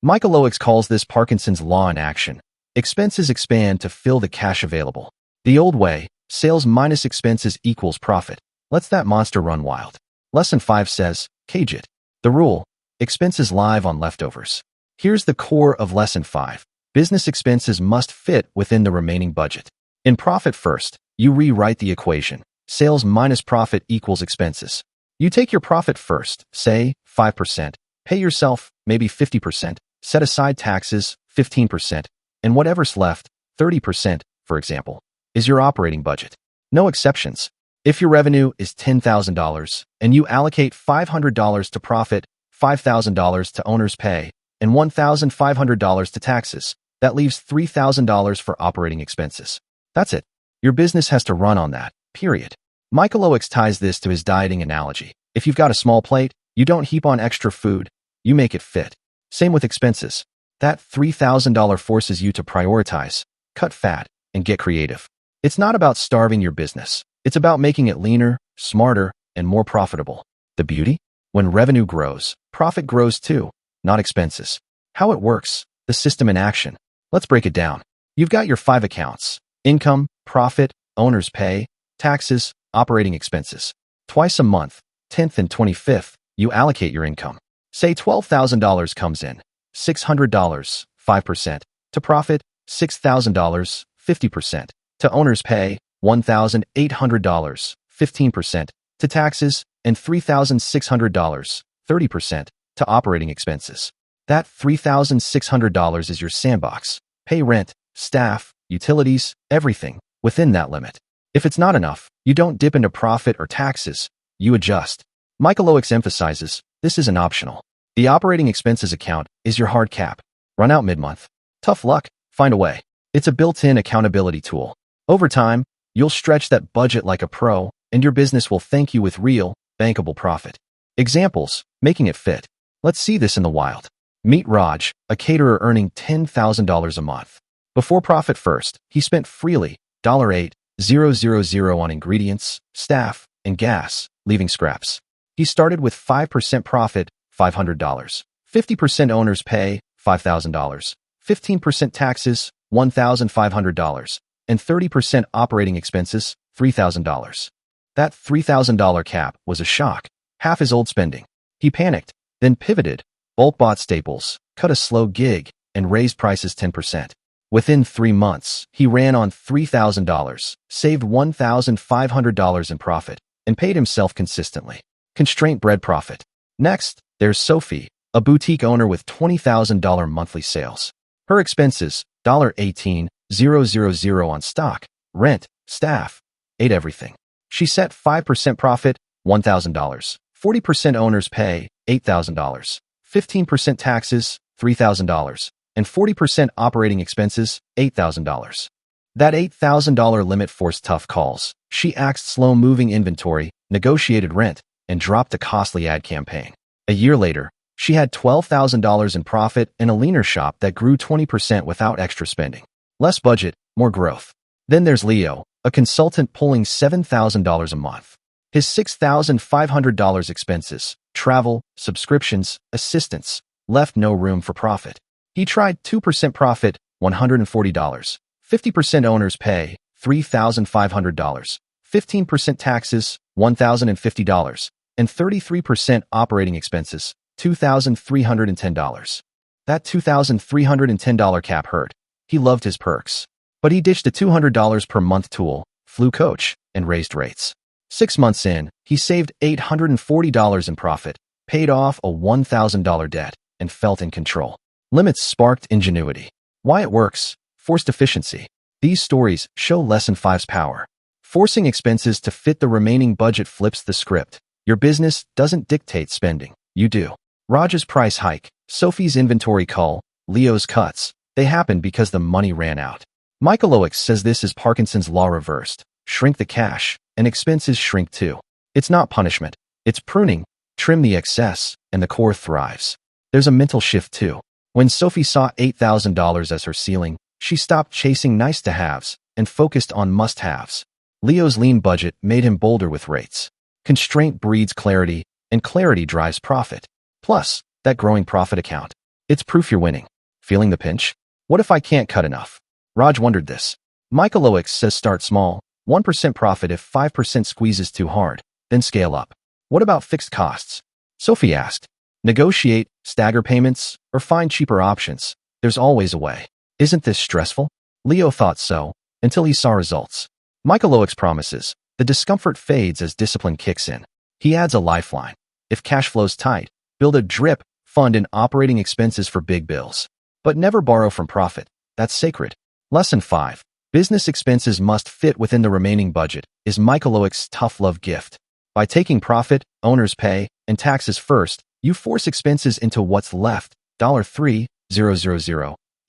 Michalowicz calls this Parkinson's law in action. Expenses expand to fill the cash available. The old way, sales minus expenses equals profit, lets that monster run wild. Lesson 5 says, cage it. The rule, expenses live on leftovers. Here's the core of Lesson 5. Business expenses must fit within the remaining budget. In Profit First, you rewrite the equation. Sales minus profit equals expenses. You take your profit first, say 5%, pay yourself maybe 50%, set aside taxes 15%, and whatever's left, 30%, for example, is your operating budget. No exceptions. If your revenue is $10,000 and you allocate $500 to profit, $5,000 to owner's pay, and $1,500 to taxes, that leaves $3,000 for operating expenses. That's it. Your business has to run on that, period. Michalowicz ties this to his dieting analogy. If you've got a small plate, you don't heap on extra food, you make it fit. Same with expenses. That $3,000 forces you to prioritize, cut fat, and get creative. It's not about starving your business. It's about making it leaner, smarter, and more profitable. The beauty? When revenue grows, profit grows too, not expenses. How it works, the system in action. Let's break it down. You've got your 5 accounts: income, profit, owner's pay, taxes, operating expenses. Twice a month, 10th and 25th, you allocate your income. Say $12,000 comes in, $600, 5%, to profit, $6,000, 50%, to owner's pay, $1,800, 15%, to taxes, and $3,600, 30%, to operating expenses. That $3,600 is your sandbox. Pay rent, staff, utilities, everything, within that limit. If it's not enough, you don't dip into profit or taxes, you adjust. Michalowicz emphasizes, this isn't optional. The operating expenses account is your hard cap. Run out mid-month. Tough luck, find a way. It's a built-in accountability tool. Over time, you'll stretch that budget like a pro, and your business will thank you with real, bankable profit. Examples, making it fit. Let's see this in the wild. Meet Raj, a caterer earning $10,000 a month. Before Profit First, he spent freely $8,000 on ingredients, staff, and gas, leaving scraps. He started with 5% profit, $500, 50% owner's pay, $5,000, 15% taxes, $1,500, and 30% operating expenses, $3,000. That $3,000 cap was a shock, half his old spending. He panicked, then pivoted, bulk bought staples, cut a slow gig, and raised prices 10%. Within 3 months, he ran on $3,000, saved $1,500 in profit, and paid himself consistently. Constraint bred profit. Next, there's Sophie, a boutique owner with $20,000 monthly sales. Her expenses, $18,000 on stock, rent, staff, ate everything. She set 5% profit, $1,000, 40% owner's pay, $8,000, 15% taxes, $3,000, and 40% operating expenses, $8,000. That $8,000 limit forced tough calls. She axed slow-moving inventory, negotiated rent, and dropped a costly ad campaign. A year later, she had $12,000 in profit and a leaner shop that grew 20% without extra spending. Less budget, more growth. Then there's Leo, a consultant pulling $7,000 a month. His $6,500 expenses, travel, subscriptions, assistants, left no room for profit. He tried 2% profit, $140, 50% owner's pay, $3,500, 15% taxes, $1,050, and 33% operating expenses, $2,310. That $2,310 cap hurt. He loved his perks. But he ditched a $200 per month tool, flew coach, and raised rates. 6 months in, he saved $840 in profit, paid off a $1,000 debt, and felt in control. Limits sparked ingenuity. Why it works? Forced efficiency. These stories show Lesson 5's power. Forcing expenses to fit the remaining budget flips the script. Your business doesn't dictate spending. You do. Raj's price hike, Sophie's inventory cull, Leo's cuts. They happened because the money ran out. Michalowicz says this is Parkinson's law reversed. Shrink the cash, and expenses shrink too. It's not punishment. It's pruning. Trim the excess, and the core thrives. There's a mental shift too. When Sophie saw $8,000 as her ceiling, she stopped chasing nice-to-haves and focused on must-haves. Leo's lean budget made him bolder with rates. Constraint breeds clarity, and clarity drives profit. Plus, that growing profit account. It's proof you're winning. Feeling the pinch? What if I can't cut enough? Raj wondered this. Michalowicz says start small, 1% profit if 5% squeezes too hard, then scale up. What about fixed costs? Sophie asked. Negotiate, stagger payments, or find cheaper options. There's always a way. Isn't this stressful? Leo thought so, until he saw results. Michalowicz promises, the discomfort fades as discipline kicks in. He adds a lifeline. If cash flow's tight, build a drip fund in operating expenses for big bills. But never borrow from profit. That's sacred. Lesson 5. Business expenses must fit within the remaining budget is Michalowicz's tough love gift. By taking profit, owner's pay, and taxes first, you force expenses into what's left, $3,000,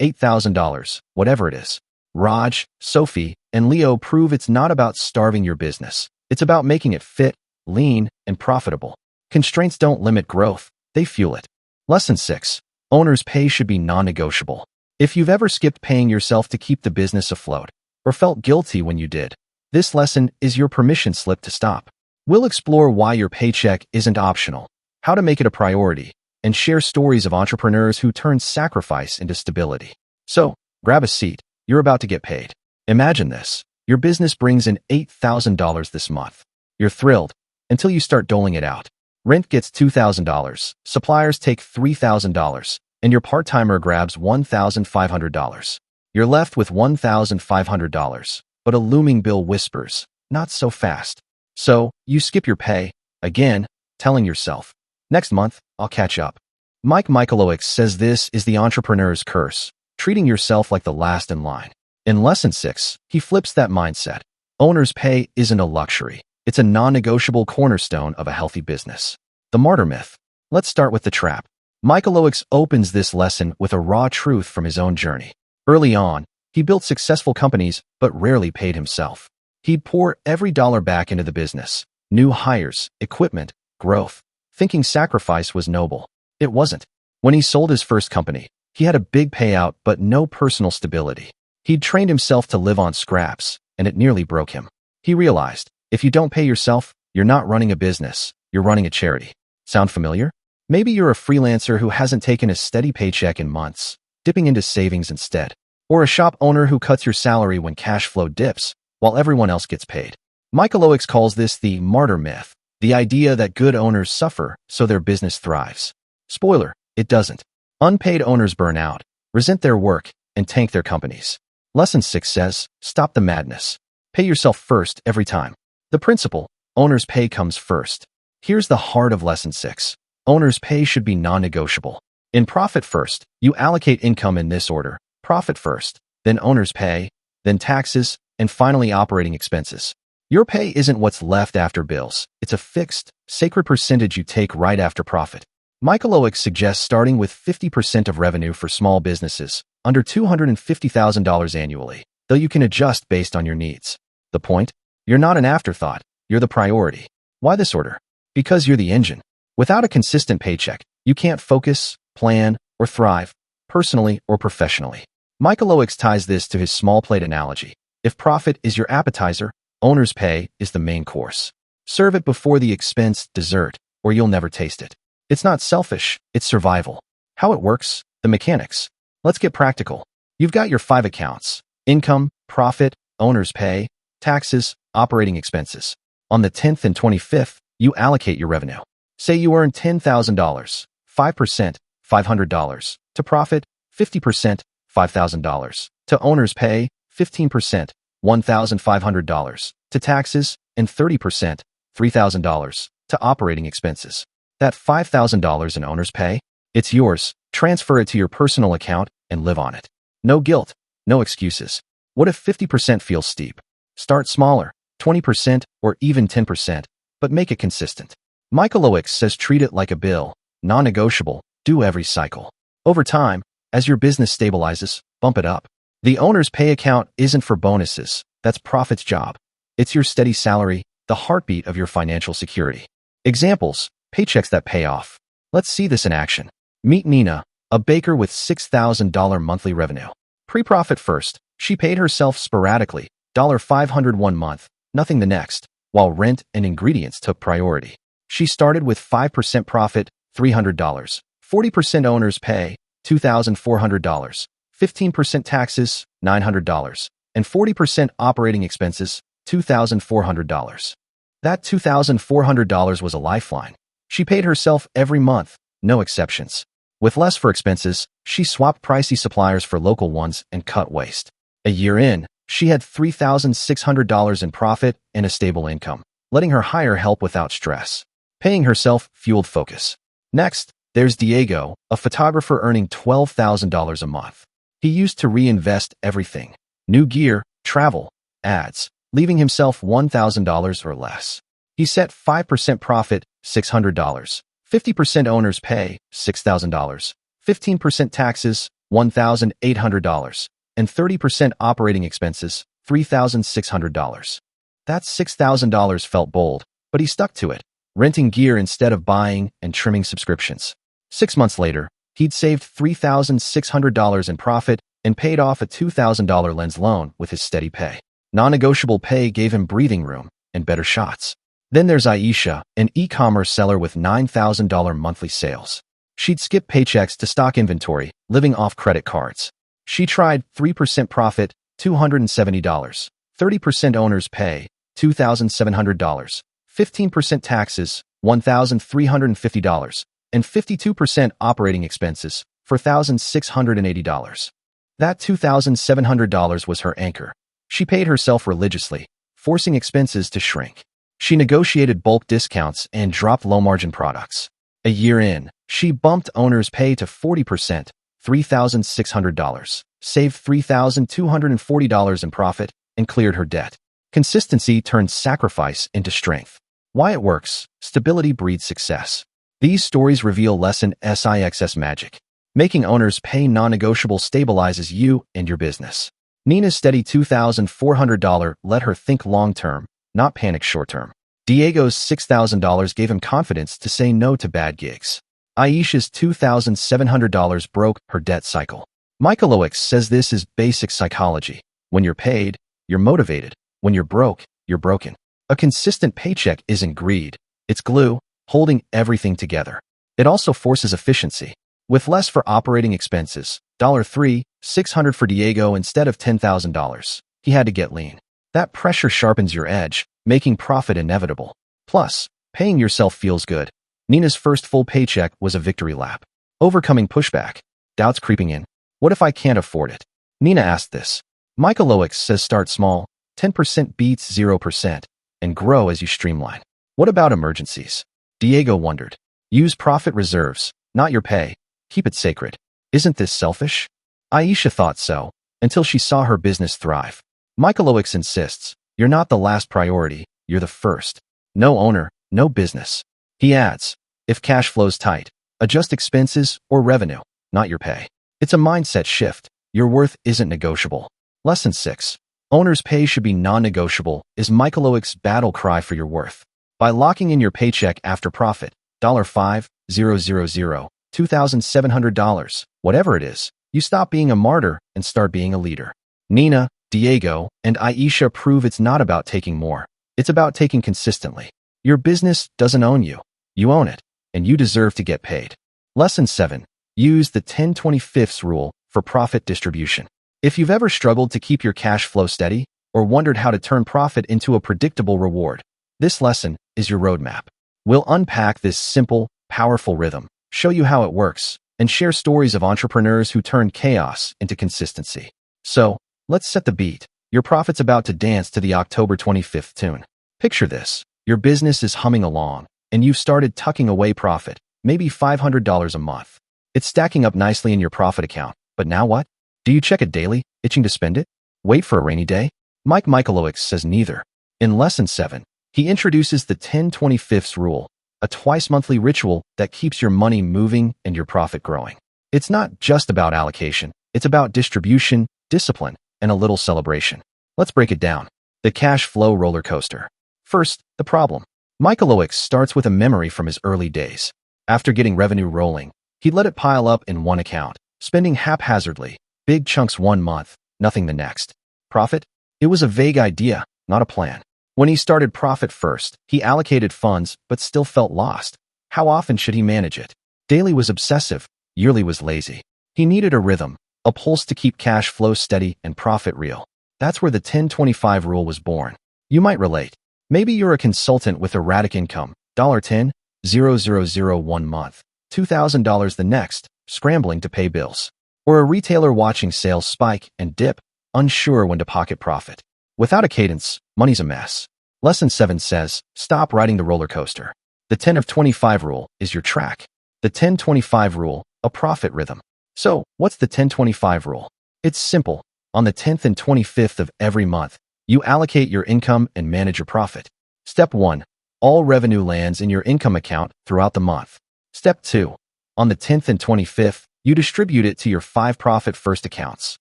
$8,000, whatever it is. Raj, Sophie, and Leo prove it's not about starving your business. It's about making it fit, lean, and profitable. Constraints don't limit growth, they fuel it. Lesson 6. Owner's pay should be non-negotiable. If you've ever skipped paying yourself to keep the business afloat, or felt guilty when you did, this lesson is your permission slip to stop. We'll explore why your paycheck isn't optional, how to make it a priority, and share stories of entrepreneurs who turned sacrifice into stability. So, grab a seat. You're about to get paid. Imagine this. Your business brings in $8,000 this month. You're thrilled until you start doling it out. Rent gets $2,000, suppliers take $3,000, and your part-timer grabs $1,500. You're left with $1,500, but a looming bill whispers, not so fast. So, you skip your pay, again, telling yourself, next month, I'll catch up. Mike Michalowicz says this is the entrepreneur's curse, treating yourself like the last in line. In Lesson 6, he flips that mindset. Owner's pay isn't a luxury. It's a non-negotiable cornerstone of a healthy business. The martyr myth. Let's start with the trap. Michalowicz opens this lesson with a raw truth from his own journey. Early on, he built successful companies, but rarely paid himself. He'd pour every dollar back into the business. New hires, equipment, growth. Thinking sacrifice was noble. It wasn't. When he sold his first company, he had a big payout but no personal stability. He'd trained himself to live on scraps, and it nearly broke him. He realized, if you don't pay yourself, you're not running a business, you're running a charity. Sound familiar? Maybe you're a freelancer who hasn't taken a steady paycheck in months, dipping into savings instead. Or a shop owner who cuts your salary when cash flow dips, while everyone else gets paid. Michalowicz calls this the martyr myth, the idea that good owners suffer so their business thrives. Spoiler, it doesn't. Unpaid owners burn out, resent their work, and tank their companies. Lesson 6 says, stop the madness. Pay yourself first every time. The principle, owner's pay comes first. Here's the heart of Lesson 6. Owner's pay should be non-negotiable. In Profit First, you allocate income in this order: profit first, then owner's pay, then taxes, and finally operating expenses. Your pay isn't what's left after bills. It's a fixed, sacred percentage you take right after profit. Michalowicz suggests starting with 50% of revenue for small businesses, under $250,000 annually, though you can adjust based on your needs. The point? You're not an afterthought, you're the priority. Why this order? Because you're the engine. Without a consistent paycheck, you can't focus, plan, or thrive, personally or professionally. Michalowicz ties this to his small plate analogy. If profit is your appetizer, owner's pay is the main course. Serve it before the expense dessert, or you'll never taste it. It's not selfish, it's survival. How it works, the mechanics. Let's get practical. You've got your 5 accounts: income, profit, owner's pay, taxes, operating expenses. On the 10th and 25th, you allocate your revenue. Say you earn $10,000, 5%, $500, to profit, 50%, $5,000, to owner's pay, 15%, $1,500, to taxes, and 30%, $3,000, to operating expenses. That $5,000 in owner's pay, it's yours. Transfer it to your personal account and live on it. No guilt, no excuses. What if 50% feels steep? Start smaller, 20% or even 10%, but make it consistent. Michalowicz says treat it like a bill, non-negotiable, due every cycle. Over time, as your business stabilizes, bump it up. The owner's pay account isn't for bonuses, that's profit's job. It's your steady salary, the heartbeat of your financial security. Examples, paychecks that pay off. Let's see this in action. Meet Nina, a baker with $6,000 monthly revenue. Pre-profit first, she paid herself sporadically, $500 one month, nothing the next, while rent and ingredients took priority. She started with 5% profit, $300, 40% owner's pay, $2,400, 15% taxes, $900, and 40% operating expenses, $2,400. That $2,400 was a lifeline. She paid herself every month, no exceptions. With less for expenses, she swapped pricey suppliers for local ones and cut waste. A year in, she had $3,600 in profit and a stable income, letting her hire help without stress. Paying herself fueled focus. Next, there's Diego, a photographer earning $12,000 a month. He used to reinvest everything: new gear, travel, ads, leaving himself $1,000 or less. He set 5% profit, $600, 50% owner's pay, $6,000, 15% taxes, $1,800, and 30% operating expenses, $3,600. That $6,000 felt bold, but he stuck to it, renting gear instead of buying and trimming subscriptions. 6 months later, he'd saved $3,600 in profit and paid off a $2,000 lens loan with his steady pay. Non-negotiable pay gave him breathing room and better shots. Then there's Aisha, an e-commerce seller with $9,000 monthly sales. She'd skip paychecks to stock inventory, living off credit cards. She tried 3% profit, $270, 30% owner's pay, $2,700, 15% taxes, $1,350, and 52% operating expenses, $4,680. That $2,700 was her anchor. She paid herself religiously, forcing expenses to shrink. She negotiated bulk discounts and dropped low-margin products. A year in, she bumped owner's pay to 40%, $3,600, saved $3,240 in profit, and cleared her debt. Consistency turned sacrifice into strength. Why it works: stability breeds success. These stories reveal lesson 6 magic. Making owners pay non-negotiable stabilizes you and your business. Nina's steady $2,400 let her think long-term, not panic short-term. Diego's $6,000 gave him confidence to say no to bad gigs. Aisha's $2,700 broke her debt cycle. Michalowicz says this is basic psychology. When you're paid, you're motivated. When you're broke, you're broken. A consistent paycheck isn't greed. It's glue. holding everything together. It also forces efficiency. With less for operating expenses, $3,600 for Diego instead of $10,000. He had to get lean. That pressure sharpens your edge, making profit inevitable. Plus, paying yourself feels good. Nina's first full paycheck was a victory lap. Overcoming pushback. Doubts creeping in. What if I can't afford it? Nina asked this. Michalowicz says start small, 10% beats 0%, and grow as you streamline. What about emergencies? Diego wondered. Use profit reserves, not your pay. Keep it sacred. Isn't this selfish? Aisha thought so, until she saw her business thrive. Michalowicz insists, you're not the last priority, you're the first. No owner, no business. He adds, if cash flows tight, adjust expenses or revenue, not your pay. It's a mindset shift. Your worth isn't negotiable. Lesson 6. Owner's pay should be non-negotiable is Michalowicz's battle cry for your worth. By locking in your paycheck after profit, $5,000, $2,700, whatever it is, you stop being a martyr and start being a leader. Nina, Diego, and Aisha prove it's not about taking more. It's about taking consistently. Your business doesn't own you. You own it, and you deserve to get paid. Lesson 7. Use the 10/25 rule for profit distribution. If you've ever struggled to keep your cash flow steady or wondered how to turn profit into a predictable reward, this lesson is your roadmap. We'll unpack this simple, powerful rhythm, show you how it works, and share stories of entrepreneurs who turned chaos into consistency. So, let's set the beat. Your profit's about to dance to the October 25th tune. Picture this. Your business is humming along, and you've started tucking away profit, maybe $500 a month. It's stacking up nicely in your profit account, but now what? Do you check it daily, itching to spend it? Wait for a rainy day? Mike Michalowicz says neither. In Lesson 7, he introduces the 10/25 rule, a twice-monthly ritual that keeps your money moving and your profit growing. It's not just about allocation. It's about distribution, discipline, and a little celebration. Let's break it down. The cash flow roller coaster. First, the problem. Michalowicz starts with a memory from his early days. After getting revenue rolling, he'd let it pile up in one account, spending haphazardly, big chunks one month, nothing the next. Profit? It was a vague idea, not a plan. When he started profit first, he allocated funds but still felt lost. How often should he manage it? Daily was obsessive, yearly was lazy. He needed a rhythm, a pulse to keep cash flow steady and profit real. That's where the 10/25 rule was born. You might relate. Maybe you're a consultant with erratic income, $10,000 one month, $2,000 the next, scrambling to pay bills. Or a retailer watching sales spike and dip, unsure when to pocket profit. Without a cadence, money's a mess. Lesson 7 says, stop riding the roller coaster. The 10/25 rule is your track. The 10/25 rule, a profit rhythm. So, what's the 10/25 rule? It's simple. On the 10th and 25th of every month, you allocate your income and manage your profit. Step 1. All revenue lands in your income account throughout the month. Step 2. On the 10th and 25th, you distribute it to your 5 profit-first accounts: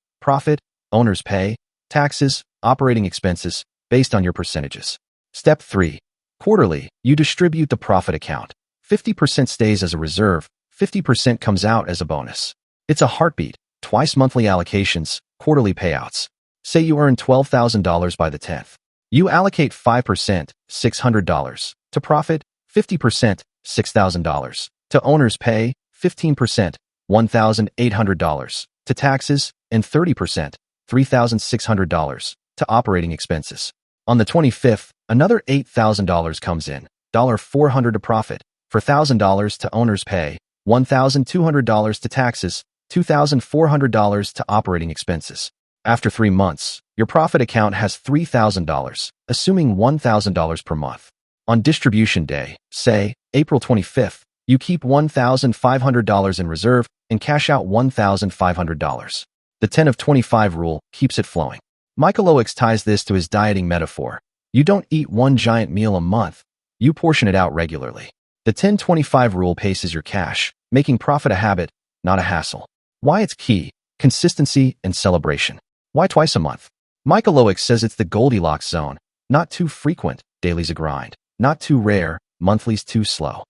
profit, owner's pay, taxes, operating expenses, based on your percentages. Step 3. Quarterly, you distribute the profit account. 50% stays as a reserve, 50% comes out as a bonus. It's a heartbeat, twice monthly allocations, quarterly payouts. Say you earn $12,000 by the 10th. You allocate 5%, $600, to profit, 50%, $6,000, to owner's pay, 15%, $1,800, to taxes, and 30%, $3,600, to operating expenses. On the 25th, another $8,000 comes in, $400 to profit, $4,000 to owner's pay, $1,200 to taxes, $2,400 to operating expenses. After 3 months, your profit account has $3,000, assuming $1,000 per month. On distribution day, say, April 25th, you keep $1,500 in reserve and cash out $1,500. The 10/25 rule keeps it flowing. Michalowicz ties this to his dieting metaphor. You don't eat one giant meal a month. You portion it out regularly. The 10/25 rule paces your cash, making profit a habit, not a hassle. Why it's key: consistency and celebration. Why twice a month? Michalowicz says it's the Goldilocks zone. Not too frequent, daily's a grind. Not too rare, monthly's too slow.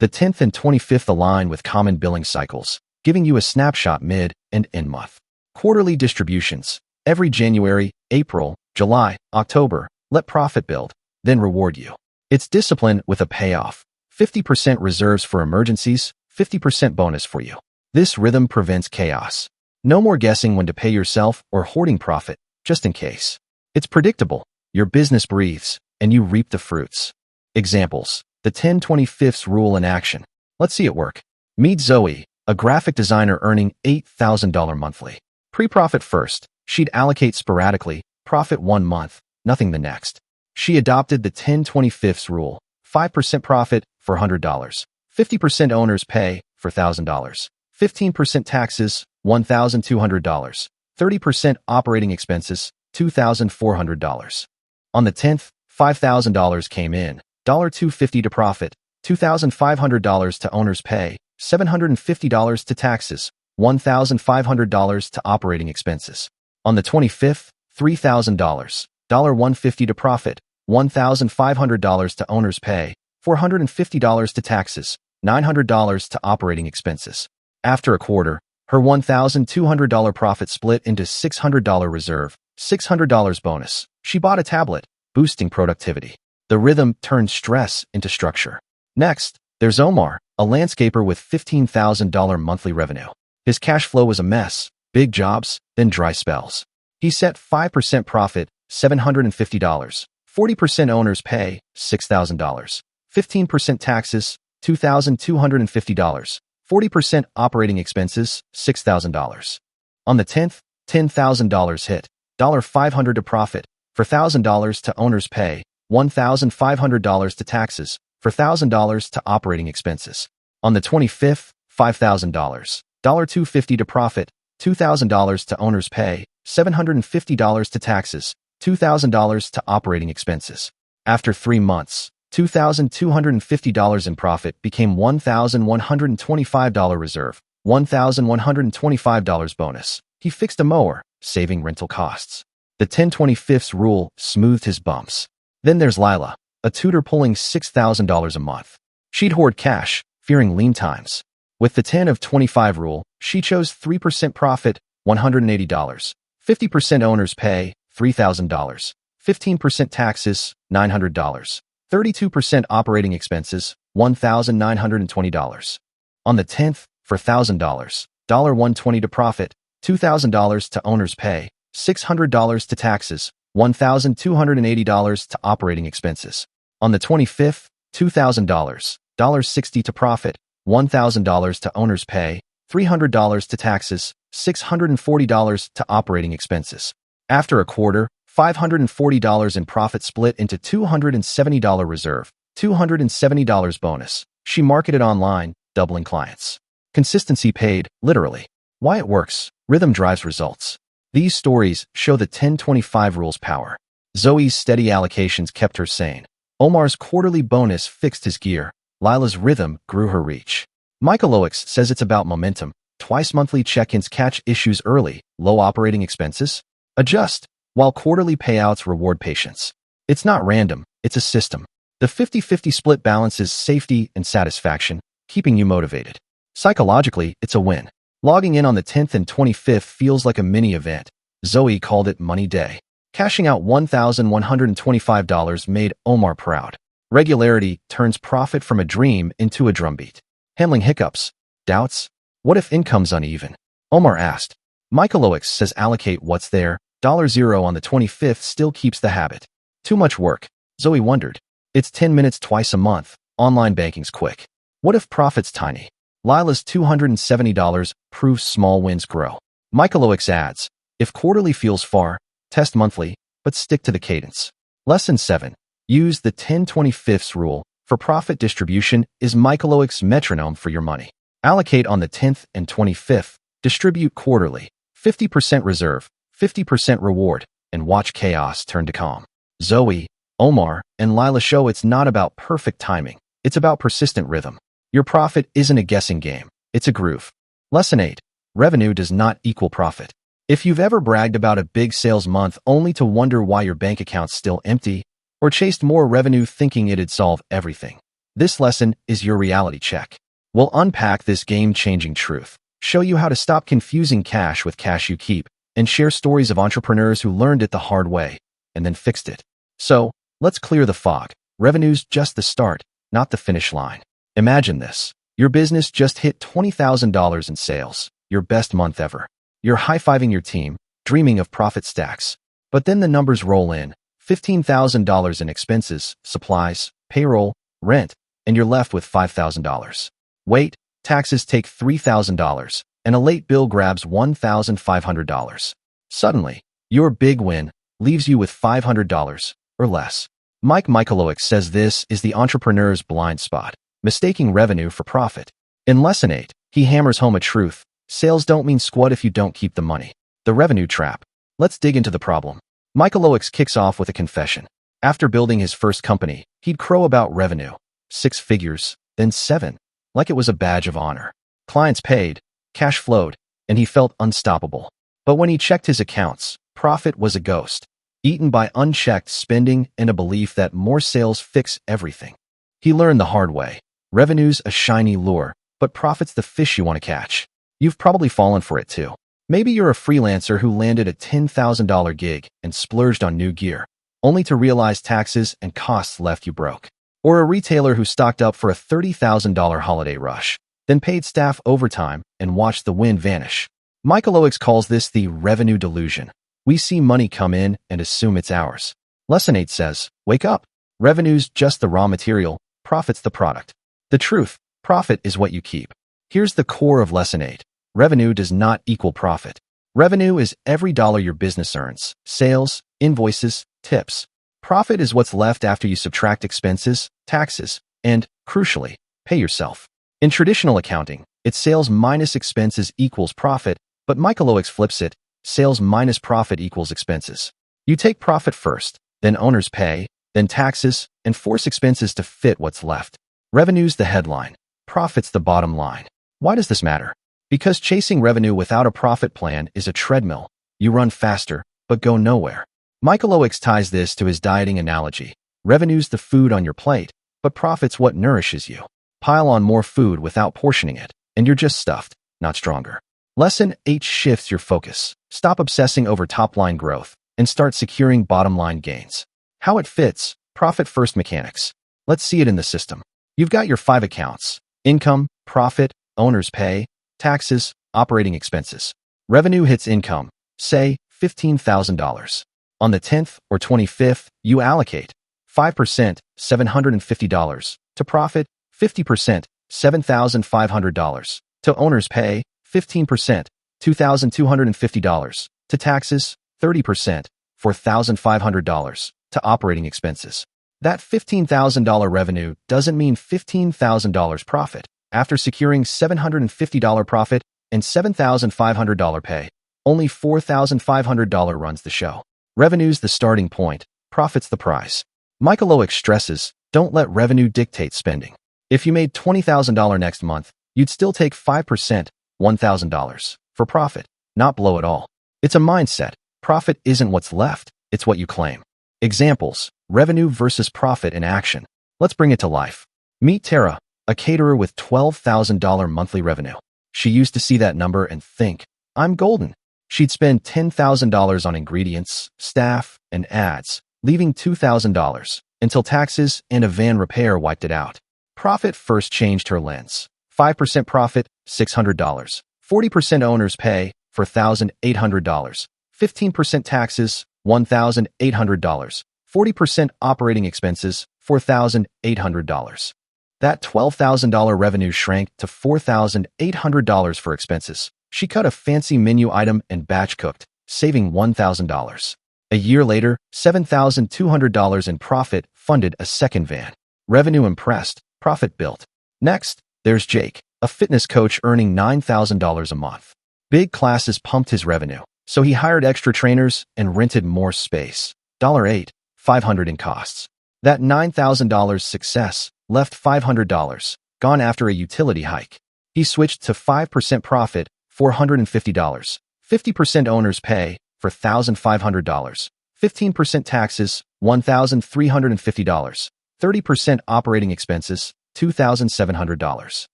The 10th and 25th align with common billing cycles, giving you a snapshot mid and end month. Quarterly distributions. Every January, April, July, October, let profit build, then reward you. It's discipline with a payoff. 50% reserves for emergencies, 50% bonus for you. This rhythm prevents chaos. No more guessing when to pay yourself or hoarding profit, just in case. It's predictable. Your business breathes, and you reap the fruits. Examples. The 10/25 rule in action. Let's see it work. Meet Zoe, a graphic designer earning $8,000 monthly. Pre-profit first. She'd allocate sporadically, profit 1 month, nothing the next. She adopted the 10/25 rule. 5% profit for $100. 50% owner's pay for $1,000. 15% taxes, $1,200. 30% operating expenses, $2,400. On the 10th, $5,000 came in, $250 to profit, $2,500 to owner's pay, $750 to taxes, $1,500 to operating expenses. On the 25th, $3,000, $150 to profit, $1,500 to owner's pay, $450 to taxes, $900 to operating expenses. After a quarter, her $1,200 profit split into $600 reserve, $600 bonus. She bought a tablet, boosting productivity. The rhythm turned stress into structure. Next, there's Omar, a landscaper with $15,000 monthly revenue. His cash flow was a mess, big jobs, then dry spells. He set 5% profit, $750, 40% owner's pay, $6,000, 15% taxes, $2,250, 40% operating expenses, $6,000. On the 10th, $10,000 hit, $500 to profit, for $1,000 to owner's pay, $1,500 to taxes, for $1,000 to operating expenses. On the 25th, $5,000, $250 to profit, $2,000 to owner's pay, $750 to taxes, $2,000 to operating expenses. After 3 months, $2,250 in profit became $1,125 reserve, $1,125 bonus. He fixed a mower, saving rental costs. The 10/25 rule smoothed his bumps. Then there's Lila, a tutor pulling $6,000 a month. She'd hoard cash, fearing lean times. With the 10/25 rule, she chose 3% profit, $180, 50% owner's pay, $3,000, 15% taxes, $900, 32% operating expenses, $1,920. On the 10th, for $1,000, $120 to profit, $2,000 to owner's pay, $600 to taxes, $1,280 to operating expenses. On the 25th, $2,000, $60 to profit, $1,000 to owner's pay, $300 to taxes, $640 to operating expenses. After a quarter, $540 in profit split into $270 reserve, $270 bonus. She marketed online, doubling clients. Consistency paid, literally. Why it works. Rhythm drives results. These stories show the 10/25 rule's power. Zoe's steady allocations kept her sane. Omar's quarterly bonus fixed his gear. Lila's rhythm grew her reach. Michalowicz says it's about momentum. Twice monthly check-ins catch issues early, low operating expenses. Adjust, while quarterly payouts reward patience. It's not random, it's a system. The 50-50 split balances safety and satisfaction, keeping you motivated. Psychologically, it's a win. Logging in on the 10th and 25th feels like a mini-event. Zoe called it Money Day. Cashing out $1,125 made Omar proud. Regularity turns profit from a dream into a drumbeat. Handling hiccups, doubts. What if income's uneven? Omar asked. Michalowicz says allocate what's there. $0 on the 25th still keeps the habit. Too much work. Zoe wondered. It's 10 minutes twice a month. Online banking's quick. What if profit's tiny? Lila's $270 proves small wins grow. Michalowicz adds, if quarterly feels far, test monthly, but stick to the cadence. Lesson 7. Use the 10/25 rule. For profit distribution is Michalowicz's metronome for your money. Allocate on the 10th and 25th. Distribute quarterly. 50% reserve, 50% reward, and watch chaos turn to calm. Zoe, Omar, and Lila show it's not about perfect timing. It's about persistent rhythm. Your profit isn't a guessing game. It's a groove. Lesson 8. Revenue does not equal profit. If you've ever bragged about a big sales month only to wonder why your bank account's still empty, or chased more revenue thinking it'd solve everything, this lesson is your reality check. We'll unpack this game-changing truth, show you how to stop confusing cash with cash you keep, and share stories of entrepreneurs who learned it the hard way and then fixed it. So, let's clear the fog. Revenue's just the start, not the finish line. Imagine this. Your business just hit $20,000 in sales, your best month ever. You're high-fiving your team, dreaming of profit stacks. But then the numbers roll in, $15,000 in expenses, supplies, payroll, rent, and you're left with $5,000. Wait, taxes take $3,000, and a late bill grabs $1,500. Suddenly, your big win leaves you with $500 or less. Mike Michalowicz says this is the entrepreneur's blind spot, mistaking revenue for profit. In Lesson 8, he hammers home a truth. Sales don't mean squat if you don't keep the money. The revenue trap. Let's dig into the problem. Michalowicz kicks off with a confession. After building his first company, he'd crow about revenue. 6 figures, then 7, like it was a badge of honor. Clients paid, cash flowed, and he felt unstoppable. But when he checked his accounts, profit was a ghost, eaten by unchecked spending and a belief that more sales fix everything. He learned the hard way. Revenue's a shiny lure, but profit's the fish you want to catch. You've probably fallen for it too. Maybe you're a freelancer who landed a $10,000 gig and splurged on new gear, only to realize taxes and costs left you broke. Or a retailer who stocked up for a $30,000 holiday rush, then paid staff overtime and watched the win vanish. Michalowicz calls this the revenue delusion. We see money come in and assume it's ours. Lesson 8 says, wake up. Revenue's just the raw material, profit's the product. The truth, profit is what you keep. Here's the core of Lesson 8. Revenue does not equal profit. Revenue is every dollar your business earns, sales, invoices, tips. Profit is what's left after you subtract expenses, taxes, and, crucially, pay yourself. In traditional accounting, it's sales minus expenses equals profit, but Michalowicz flips it, sales minus profit equals expenses. You take profit first, then owners pay, then taxes, and force expenses to fit what's left. Revenue's the headline, profit's the bottom line. Why does this matter? Because chasing revenue without a profit plan is a treadmill. You run faster, but go nowhere. Michalowicz ties this to his dieting analogy. Revenue's the food on your plate, but profit's what nourishes you. Pile on more food without portioning it, and you're just stuffed, not stronger. Lesson 8 shifts your focus. Stop obsessing over top-line growth and start securing bottom-line gains. How it fits, profit-first mechanics. Let's see it in the system. You've got your 5 accounts: income, profit, owner's pay, taxes, operating expenses. Revenue hits income, say $15,000. On the 10th or 25th, you allocate 5%, $750, to profit, 50%, $7,500, to owner's pay, 15%, $2,250, to taxes, 30%, $4,500, to operating expenses. That $15,000 revenue doesn't mean $15,000 profit. After securing $750 profit and $7,500 pay, only $4,500 runs the show. Revenue's the starting point, profit's the prize. Michalowicz stresses, don't let revenue dictate spending. If you made $20,000 next month, you'd still take 5%, $1,000, for profit, not blow it all. It's a mindset. Profit isn't what's left, it's what you claim. Examples, revenue versus profit in action. Let's bring it to life. Meet Tara, a caterer with $12,000 monthly revenue. She used to see that number and think, I'm golden. She'd spend $10,000 on ingredients, staff, and ads, leaving $2,000, until taxes and a van repair wiped it out. Profit first changed her lens. 5% profit, $600. 40% owner's pay, $4,800. 15% taxes, $1,800. 40% operating expenses, $4,800. That $12,000 revenue shrank to $4,800 for expenses. She cut a fancy menu item and batch cooked, saving $1,000. A year later, $7,200 in profit funded a second van. Revenue impressed, profit built. Next, there's Jake, a fitness coach earning $9,000 a month. Big classes pumped his revenue, so he hired extra trainers and rented more space. $8, $500 in costs. That $9,000 success left $500, gone after a utility hike. He switched to 5% profit, $450. 50% owner's pay, for $1,500. 15% taxes, $1,350. 30% operating expenses, $2,700.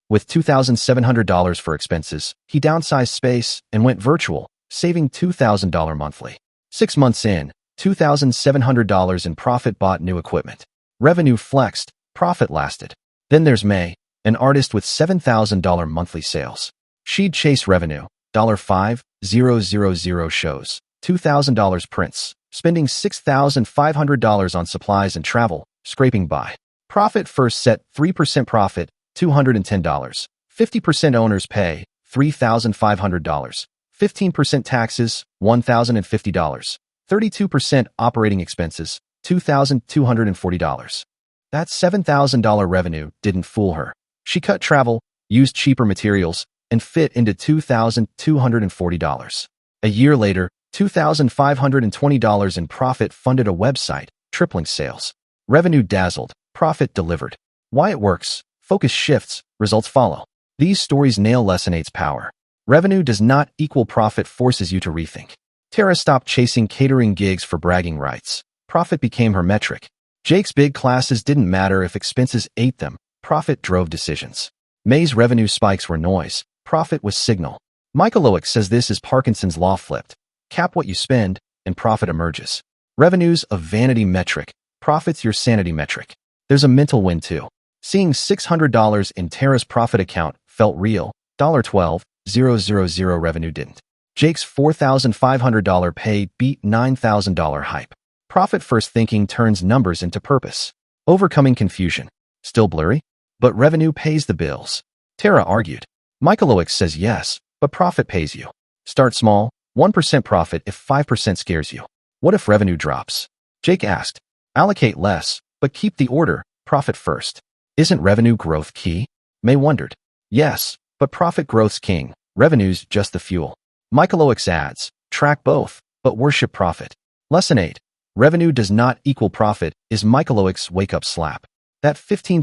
With $2,700 for expenses, he downsized space and went virtual, saving $2,000 monthly. 6 months in, $2,700 in profit bought new equipment. Revenue flexed, Profit lasted. Then there's May, an artist with $7,000 monthly sales. She'd chase revenue, $5,000 shows, $2,000 prints, spending $6,500 on supplies and travel, scraping by. Profit first set 3% profit, $210, 50% owner's pay, $3,500, 15% taxes, $1,050, 32% operating expenses, $2,240. That $7,000 revenue didn't fool her. She cut travel, used cheaper materials, and fit into $2,240. A year later, $2,520 in profit funded a website, tripling sales. Revenue dazzled, profit delivered. Why it works, focus shifts, results follow. These stories nail Lesson 8's power. Revenue does not equal profit forces you to rethink. Tara stopped chasing catering gigs for bragging rights. Profit became her metric. Jake's big classes didn't matter if expenses ate them. Profit drove decisions. May's revenue spikes were noise. Profit was signal. Michalowicz says this is Parkinson's law flipped. Cap what you spend, and profit emerges. Revenue's a vanity metric. Profit's your sanity metric. There's a mental win too. Seeing $600 in Tara's profit account felt real. $12,000 revenue didn't. Jake's $4,500 pay beat $9,000 hype. Profit first thinking turns numbers into purpose. Overcoming confusion. Still blurry? But revenue pays the bills. Tara argued. Michalowicz says yes, but profit pays you. Start small, 1% profit if 5% scares you. What if revenue drops? Jake asked. Allocate less, but keep the order, profit first. Isn't revenue growth key? May wondered. Yes, but profit growth's king. Revenue's just the fuel. Michalowicz adds, track both, but worship profit. Lesson 8. Revenue does not equal profit is Michalowicz's wake-up slap. That $15,000,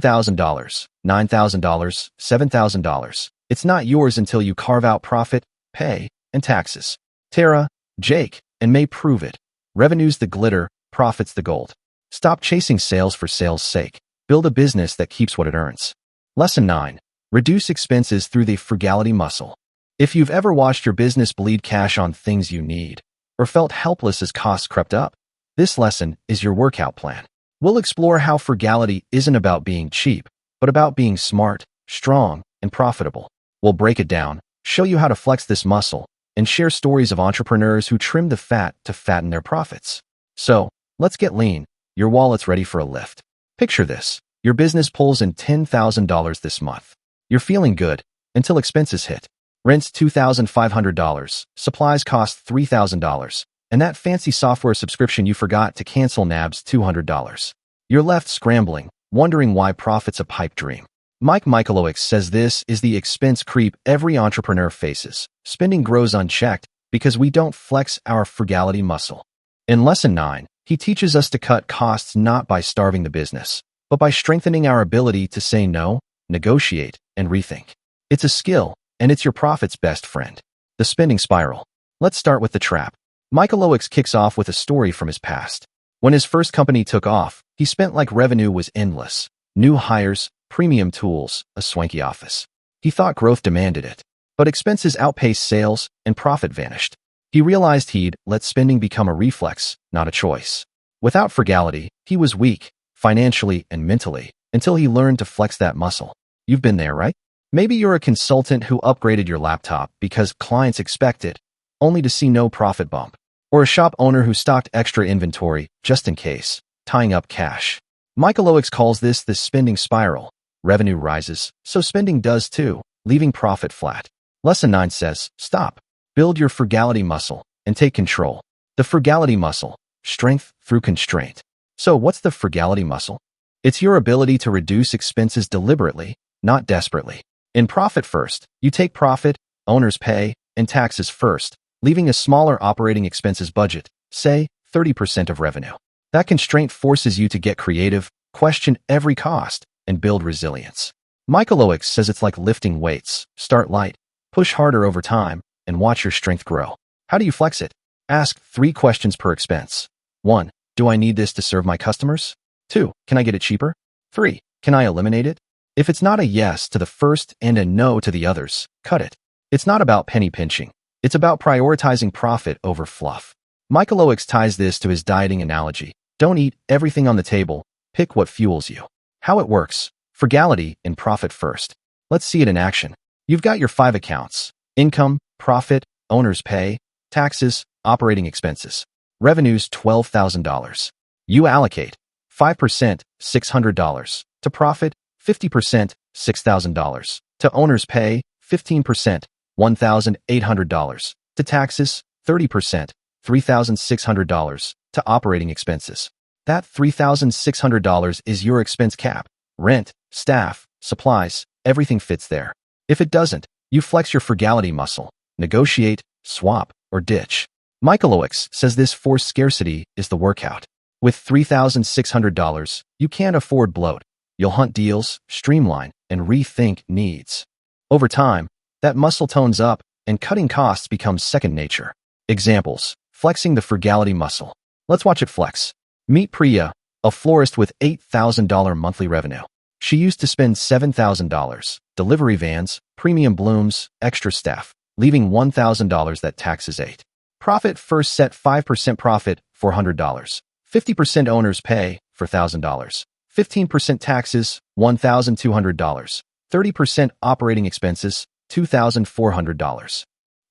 $9,000, $7,000, it's not yours until you carve out profit, pay, and taxes. Tara, Jake, and May prove it. Revenue's the glitter, profit's the gold. Stop chasing sales for sales' sake. Build a business that keeps what it earns. Lesson 9. Reduce expenses through the frugality muscle. If you've ever watched your business bleed cash on things you need, or felt helpless as costs crept up, this lesson is your workout plan. We'll explore how frugality isn't about being cheap, but about being smart, strong, and profitable. We'll break it down, show you how to flex this muscle, and share stories of entrepreneurs who trimmed the fat to fatten their profits. So, let's get lean. Your wallet's ready for a lift. Picture this. Your business pulls in $10,000 this month. You're feeling good until expenses hit. Rent's $2,500, supplies cost $3,000, and that fancy software subscription you forgot to cancel nabs $200. You're left scrambling, wondering why profit's a pipe dream. Mike Michalowicz says this is the expense creep every entrepreneur faces. Spending grows unchecked because we don't flex our frugality muscle. In Lesson 9, he teaches us to cut costs not by starving the business, but by strengthening our ability to say no, negotiate, and rethink. It's a skill, and it's your profit's best friend. The spending spiral. Let's start with the trap. Michalowicz kicks off with a story from his past. When his first company took off, he spent like revenue was endless. New hires, premium tools, a swanky office. He thought growth demanded it. But expenses outpaced sales, and profit vanished. He realized he'd let spending become a reflex, not a choice. Without frugality, he was weak, financially and mentally, until he learned to flex that muscle. You've been there, right? Maybe you're a consultant who upgraded your laptop because clients expect it, only to see no profit bump. Or a shop owner who stocked extra inventory, just in case, tying up cash. Michalowicz calls this the spending spiral. Revenue rises, so spending does too, leaving profit flat. Lesson 9 says, stop. Build your frugality muscle, and take control. The frugality muscle, strength through constraint. So what's the frugality muscle? It's your ability to reduce expenses deliberately, not desperately. In Profit First, you take profit, owner's pay, and taxes first, leaving a smaller operating expenses budget, say 30% of revenue. That constraint forces you to get creative, question every cost, and build resilience. Michalowicz says it's like lifting weights. Start light, push harder over time, and watch your strength grow. How do you flex it? Ask 3 questions per expense. 1. Do I need this to serve my customers? 2. Can I get it cheaper? 3. Can I eliminate it? If it's not a yes to the first and a no to the others, cut it. It's not about penny pinching. It's about prioritizing profit over fluff. Michalowicz ties this to his dieting analogy. Don't eat everything on the table. Pick what fuels you. How it works. Frugality in profit first. Let's see it in action. You've got your 5 accounts: income, profit, owner's pay, taxes, operating expenses. Revenues $12,000. You allocate 5%, $600, to profit, 50%, $6,000, to owner's pay, 15%, $1,800, to taxes, 30%, $3,600, to operating expenses. That $3,600 is your expense cap. Rent, staff, supplies, everything fits there. If it doesn't, you flex your frugality muscle. Negotiate, swap, or ditch. Michalowicz says this forced scarcity is the workout. With $3,600, you can't afford bloat. You'll hunt deals, streamline, and rethink needs. Over time, that muscle tones up, and cutting costs becomes second nature. Examples: flexing the frugality muscle. Let's watch it flex. Meet Priya, a florist with $8,000 monthly revenue. She used to spend $7,000, delivery vans, premium blooms, extra staff, leaving $1,000 that taxes 8. Profit first set 5% profit, $400. 50% owner's pay, $4,000. 15% taxes, $1,200. 30% operating expenses, $2,400.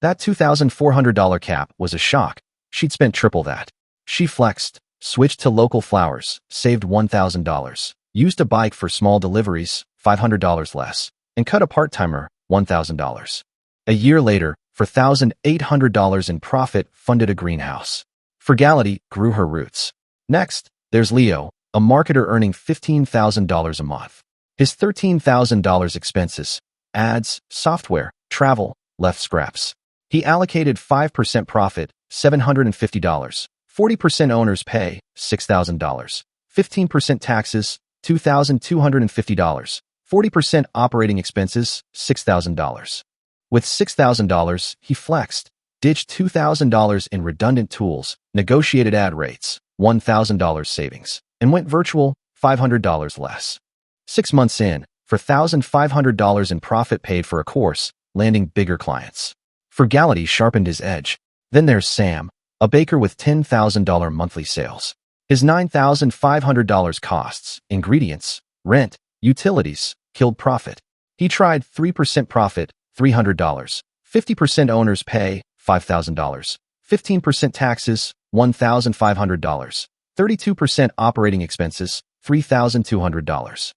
That $2,400 cap was a shock. She'd spent triple that. She flexed, switched to local flowers, saved $1,000, used a bike for small deliveries, $500 less, and cut a part-timer, $1,000. A year later, for $1,800 in profit, funded a greenhouse. Frugality grew her roots. Next, there's Leo, a marketer earning $15,000 a month. His $13,000 expenses: ads, software, travel, left scraps. He allocated 5% profit, $750, 40% owner's pay, $6,000, 15% taxes, $2,250, 40% operating expenses, $6,000. With $6,000, he flexed, ditched $2,000 in redundant tools, negotiated ad rates, $1,000 savings, and went virtual, $500 less. 6 months in, for $1,500 in profit paid for a course, landing bigger clients. Frugality sharpened his edge. Then there's Sam, a baker with $10,000 monthly sales. His $9,500 costs, ingredients, rent, utilities, killed profit. He tried 3% profit, $300, 50% owner's pay, $5,000, 15% taxes, $1,500, 32% operating expenses, $3,200.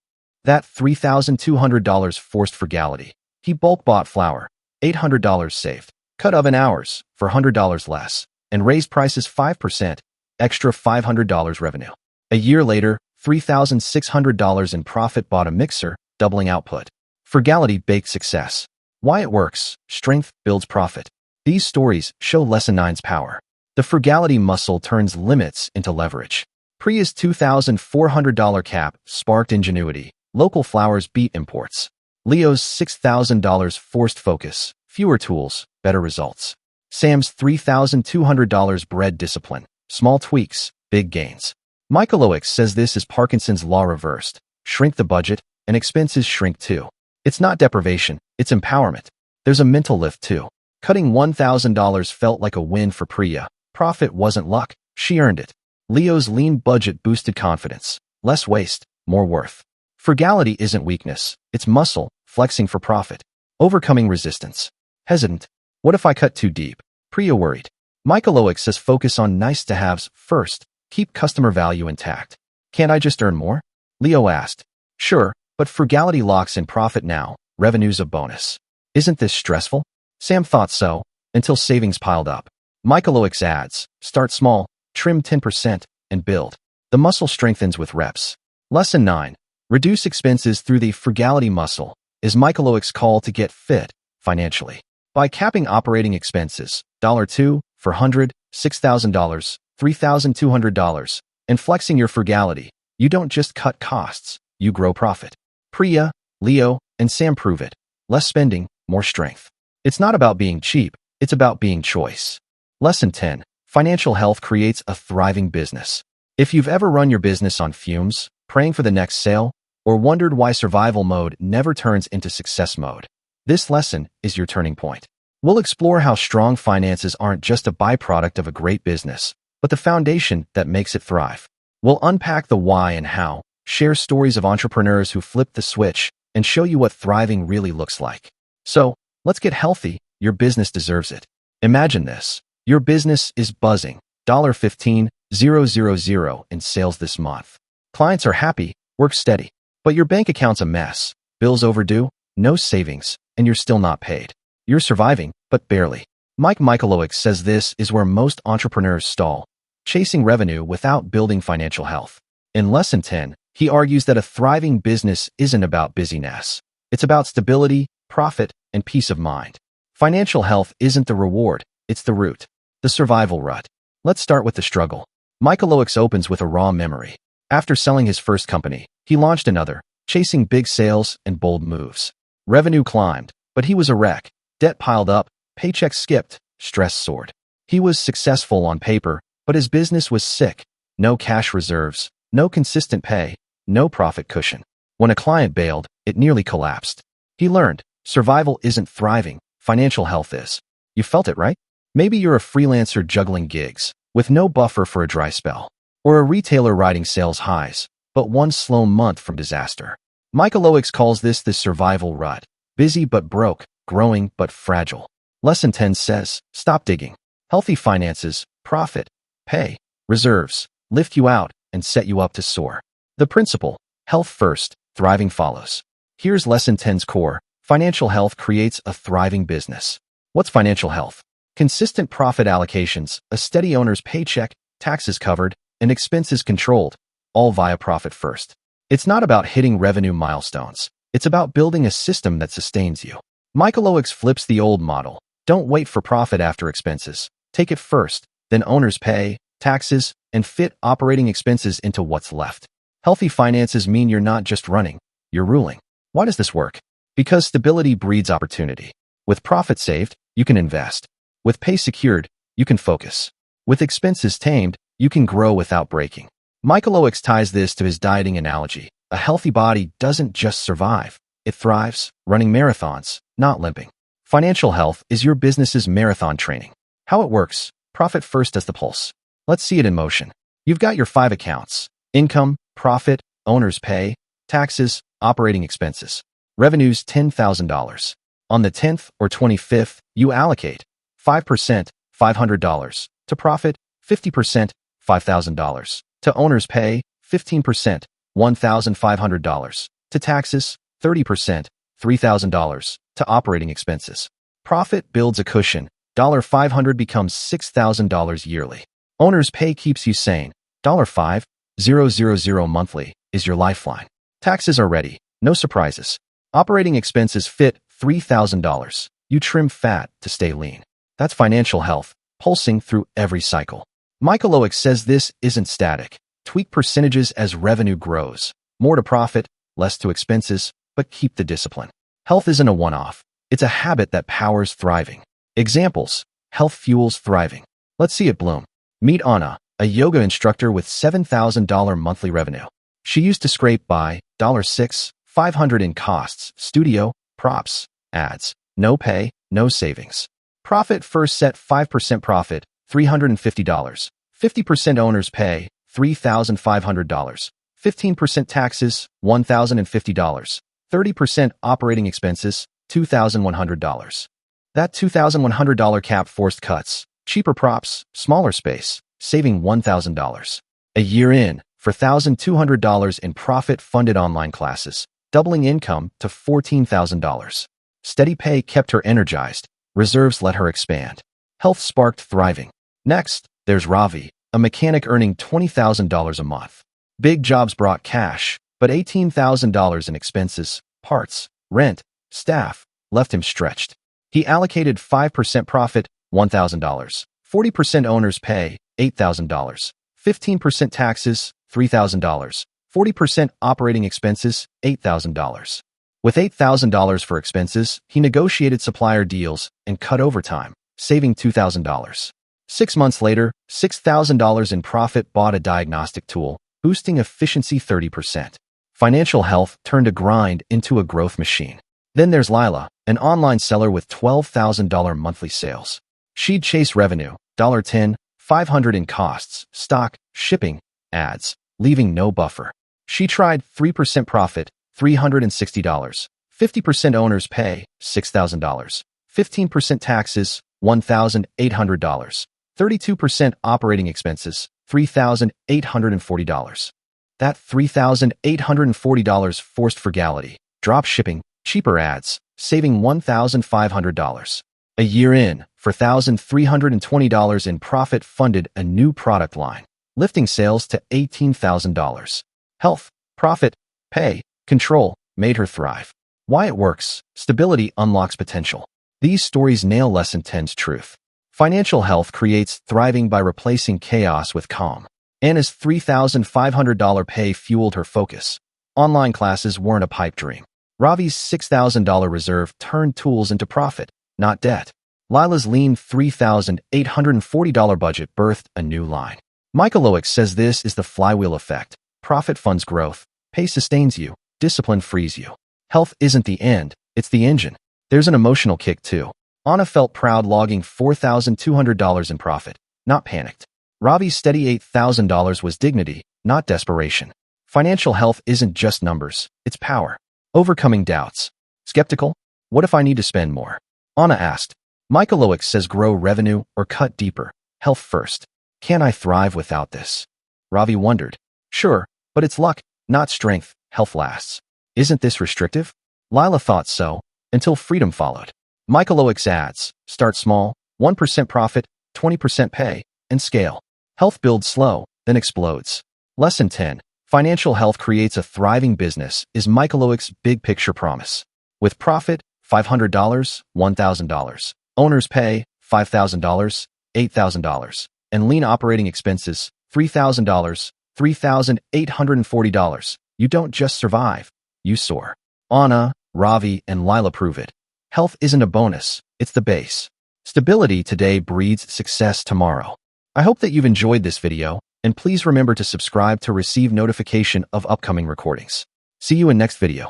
That $3,200 forced frugality. He bulk bought flour, $800 saved, cut oven hours for $100 less, and raised prices 5%, extra $500 revenue. A year later, $3,600 in profit bought a mixer, doubling output. Frugality baked success. Why it works. Strength builds profit. These stories show Lesson 9's power. The frugality muscle turns limits into leverage. Priya's $2,400 cap sparked ingenuity. Local flowers beat imports. Leo's $6,000 forced focus. Fewer tools, better results. Sam's $3,200 bred discipline. Small tweaks, big gains. Michalowicz says this is Parkinson's law reversed. Shrink the budget, and expenses shrink too. It's not deprivation, it's empowerment. There's a mental lift too. Cutting $1,000 felt like a win for Priya. Profit wasn't luck, she earned it. Leo's lean budget boosted confidence. Less waste, more worth. Frugality isn't weakness, it's muscle, flexing for profit. Overcoming resistance. Hesitant. What if I cut too deep? Priya worried. Michalowicz says focus on nice-to-haves first. Keep customer value intact. Can't I just earn more? Leo asked. Sure, but frugality locks in profit now. Revenue's a bonus. Isn't this stressful? Sam thought so, until savings piled up. Michalowicz adds, start small, trim 10%, and build. The muscle strengthens with reps. Lesson 9. Reduce expenses through the frugality muscle is Michalowicz's call to get fit financially. By capping operating expenses, $2 for $100, $6,000, $3,200, and flexing your frugality, you don't just cut costs, you grow profit. Priya, Leo, and Sam prove it. Less spending, more strength. It's not about being cheap, it's about being choice. Lesson 10. Financial health creates a thriving business. If you've ever run your business on fumes, praying for the next sale, or wondered why survival mode never turns into success mode, this lesson is your turning point. We'll explore how strong finances aren't just a byproduct of a great business, but the foundation that makes it thrive. We'll unpack the why and how, shares stories of entrepreneurs who flipped the switch and show you what thriving really looks like. So, let's get healthy. Your business deserves it. Imagine this. Your business is buzzing. $15,000 in sales this month. Clients are happy, work steady. But your bank account's a mess. Bills overdue, no savings, and you're still not paid. You're surviving, but barely. Mike Michalowicz says this is where most entrepreneurs stall, chasing revenue without building financial health. In Lesson 10, he argues that a thriving business isn't about busyness. It's about stability, profit, and peace of mind. Financial health isn't the reward, it's the root. The survival rut. Let's start with the struggle. Michalowicz opens with a raw memory. After selling his first company, he launched another, chasing big sales and bold moves. Revenue climbed, but he was a wreck. Debt piled up, paychecks skipped, stress soared. He was successful on paper, but his business was sick. No cash reserves, no consistent pay, no profit cushion. When a client bailed, it nearly collapsed. He learned, survival isn't thriving, financial health is. You felt it, right? Maybe you're a freelancer juggling gigs, with no buffer for a dry spell. Or a retailer riding sales highs, but one slow month from disaster. Michalowicz calls this the survival rut. Busy but broke, growing but fragile. Lesson 10 says, stop digging. Healthy finances, profit, pay, reserves, lift you out and set you up to soar. The principle, health first, thriving follows. Here's Lesson 10's core. Financial health creates a thriving business. What's financial health? Consistent profit allocations, a steady owner's paycheck, taxes covered, and expenses controlled, all via profit first. It's not about hitting revenue milestones. It's about building a system that sustains you. Michalowicz flips the old model. Don't wait for profit after expenses. Take it first, then owner's pay, taxes, and fit operating expenses into what's left. Healthy finances mean you're not just running, you're ruling. Why does this work? Because stability breeds opportunity. With profit saved, you can invest. With pay secured, you can focus. With expenses tamed, you can grow without breaking. Michalowicz ties this to his dieting analogy. A healthy body doesn't just survive. It thrives, running marathons, not limping. Financial health is your business's marathon training. How it works, profit first as the pulse. Let's see it in motion. You've got your 5 accounts: income, profit, owner's pay, taxes, operating expenses. Revenue's $10,000. On the 10th or 25th, you allocate 5%, $500, to profit, 50%, $5,000, to owner's pay, 15%, $1,500, to taxes, 30%, $3,000, to operating expenses. Profit builds a cushion. $500 becomes $6,000 yearly. Owner's pay keeps you sane. $5,000 monthly is your lifeline. Taxes are ready. No surprises. Operating expenses fit $3,000. You trim fat to stay lean. That's financial health, pulsing through every cycle. Michalowicz says this isn't static. Tweak percentages as revenue grows. More to profit, less to expenses, but keep the discipline. Health isn't a one-off. It's a habit that powers thriving. Examples: health fuels thriving. Let's see it bloom. Meet Anna, a yoga instructor with $7,000 monthly revenue. She used to scrape by $6,500 in costs, studio, props, ads. No pay, no savings. Profit first set 5% profit, $350. 50% owner's pay, $3,500. 15% taxes, $1,050. 30% operating expenses, $2,100. That $2,100 cap forced cuts, cheaper props, smaller space, saving $1,000. A year in, for $1,200 in profit-funded online classes, doubling income to $14,000. Steady pay kept her energized. Reserves let her expand. Health sparked thriving. Next, there's Ravi, a mechanic earning $20,000 a month. Big jobs brought cash, but $18,000 in expenses, parts, rent, staff, left him stretched. He allocated 5% profit, $1,000, 40% owner's pay, $8,000, 15% taxes, $3,000, 40% operating expenses, $8,000. With $8,000 for expenses, he negotiated supplier deals and cut overtime, saving $2,000. 6 months later, $6,000 in profit bought a diagnostic tool, boosting efficiency 30%. Financial health turned a grind into a growth machine. Then there's Lila, an online seller with $12,000 monthly sales. She'd chase revenue, $10,500 in costs, stock, shipping, ads, leaving no buffer. She tried 3% profit, $360. 50% owner's pay, $6,000. 15% taxes, $1,800. 32% operating expenses, $3,840. That $3,840 forced frugality, drop shipping, cheaper ads, saving $1,500. A year in, $4,320 in profit funded a new product line, lifting sales to $18,000. Health, profit, pay, control made her thrive. Why it works. Stability unlocks potential. These stories nail Lesson 10's truth. Financial health creates thriving by replacing chaos with calm. Anna's $3,500 pay fueled her focus. Online classes weren't a pipe dream. Ravi's $6,000 reserve turned tools into profit, not debt. Lila's lean $3,840 budget birthed a new line. Michalowicz says this is the flywheel effect. Profit funds growth. Pay sustains you. Discipline frees you. Health isn't the end, it's the engine. There's an emotional kick too. Anna felt proud logging $4,200 in profit, not panicked. Ravi's steady $8,000 was dignity, not desperation. Financial health isn't just numbers, it's power. Overcoming doubts. Skeptical? What if I need to spend more? Anna asked. Michalowicz says grow revenue or cut deeper. Health first. Can I thrive without this? Ravi wondered. Sure, but it's luck, not strength. Health lasts. Isn't this restrictive? Lila thought so, until freedom followed. Michalowicz adds, start small, 1% profit, 20% pay, and scale. Health builds slow, then explodes. Lesson 10. Financial health creates a thriving business is Michalowicz's big picture promise. With profit, $500, $1,000. Owner's pay, $5,000, $8,000. And lean operating expenses, $3,000, $3,840. You don't just survive, you soar. Anna, Ravi, and Lila prove it. Health isn't a bonus, it's the base. Stability today breeds success tomorrow. I hope that you've enjoyed this video, and please remember to subscribe to receive notification of upcoming recordings. See you in next video.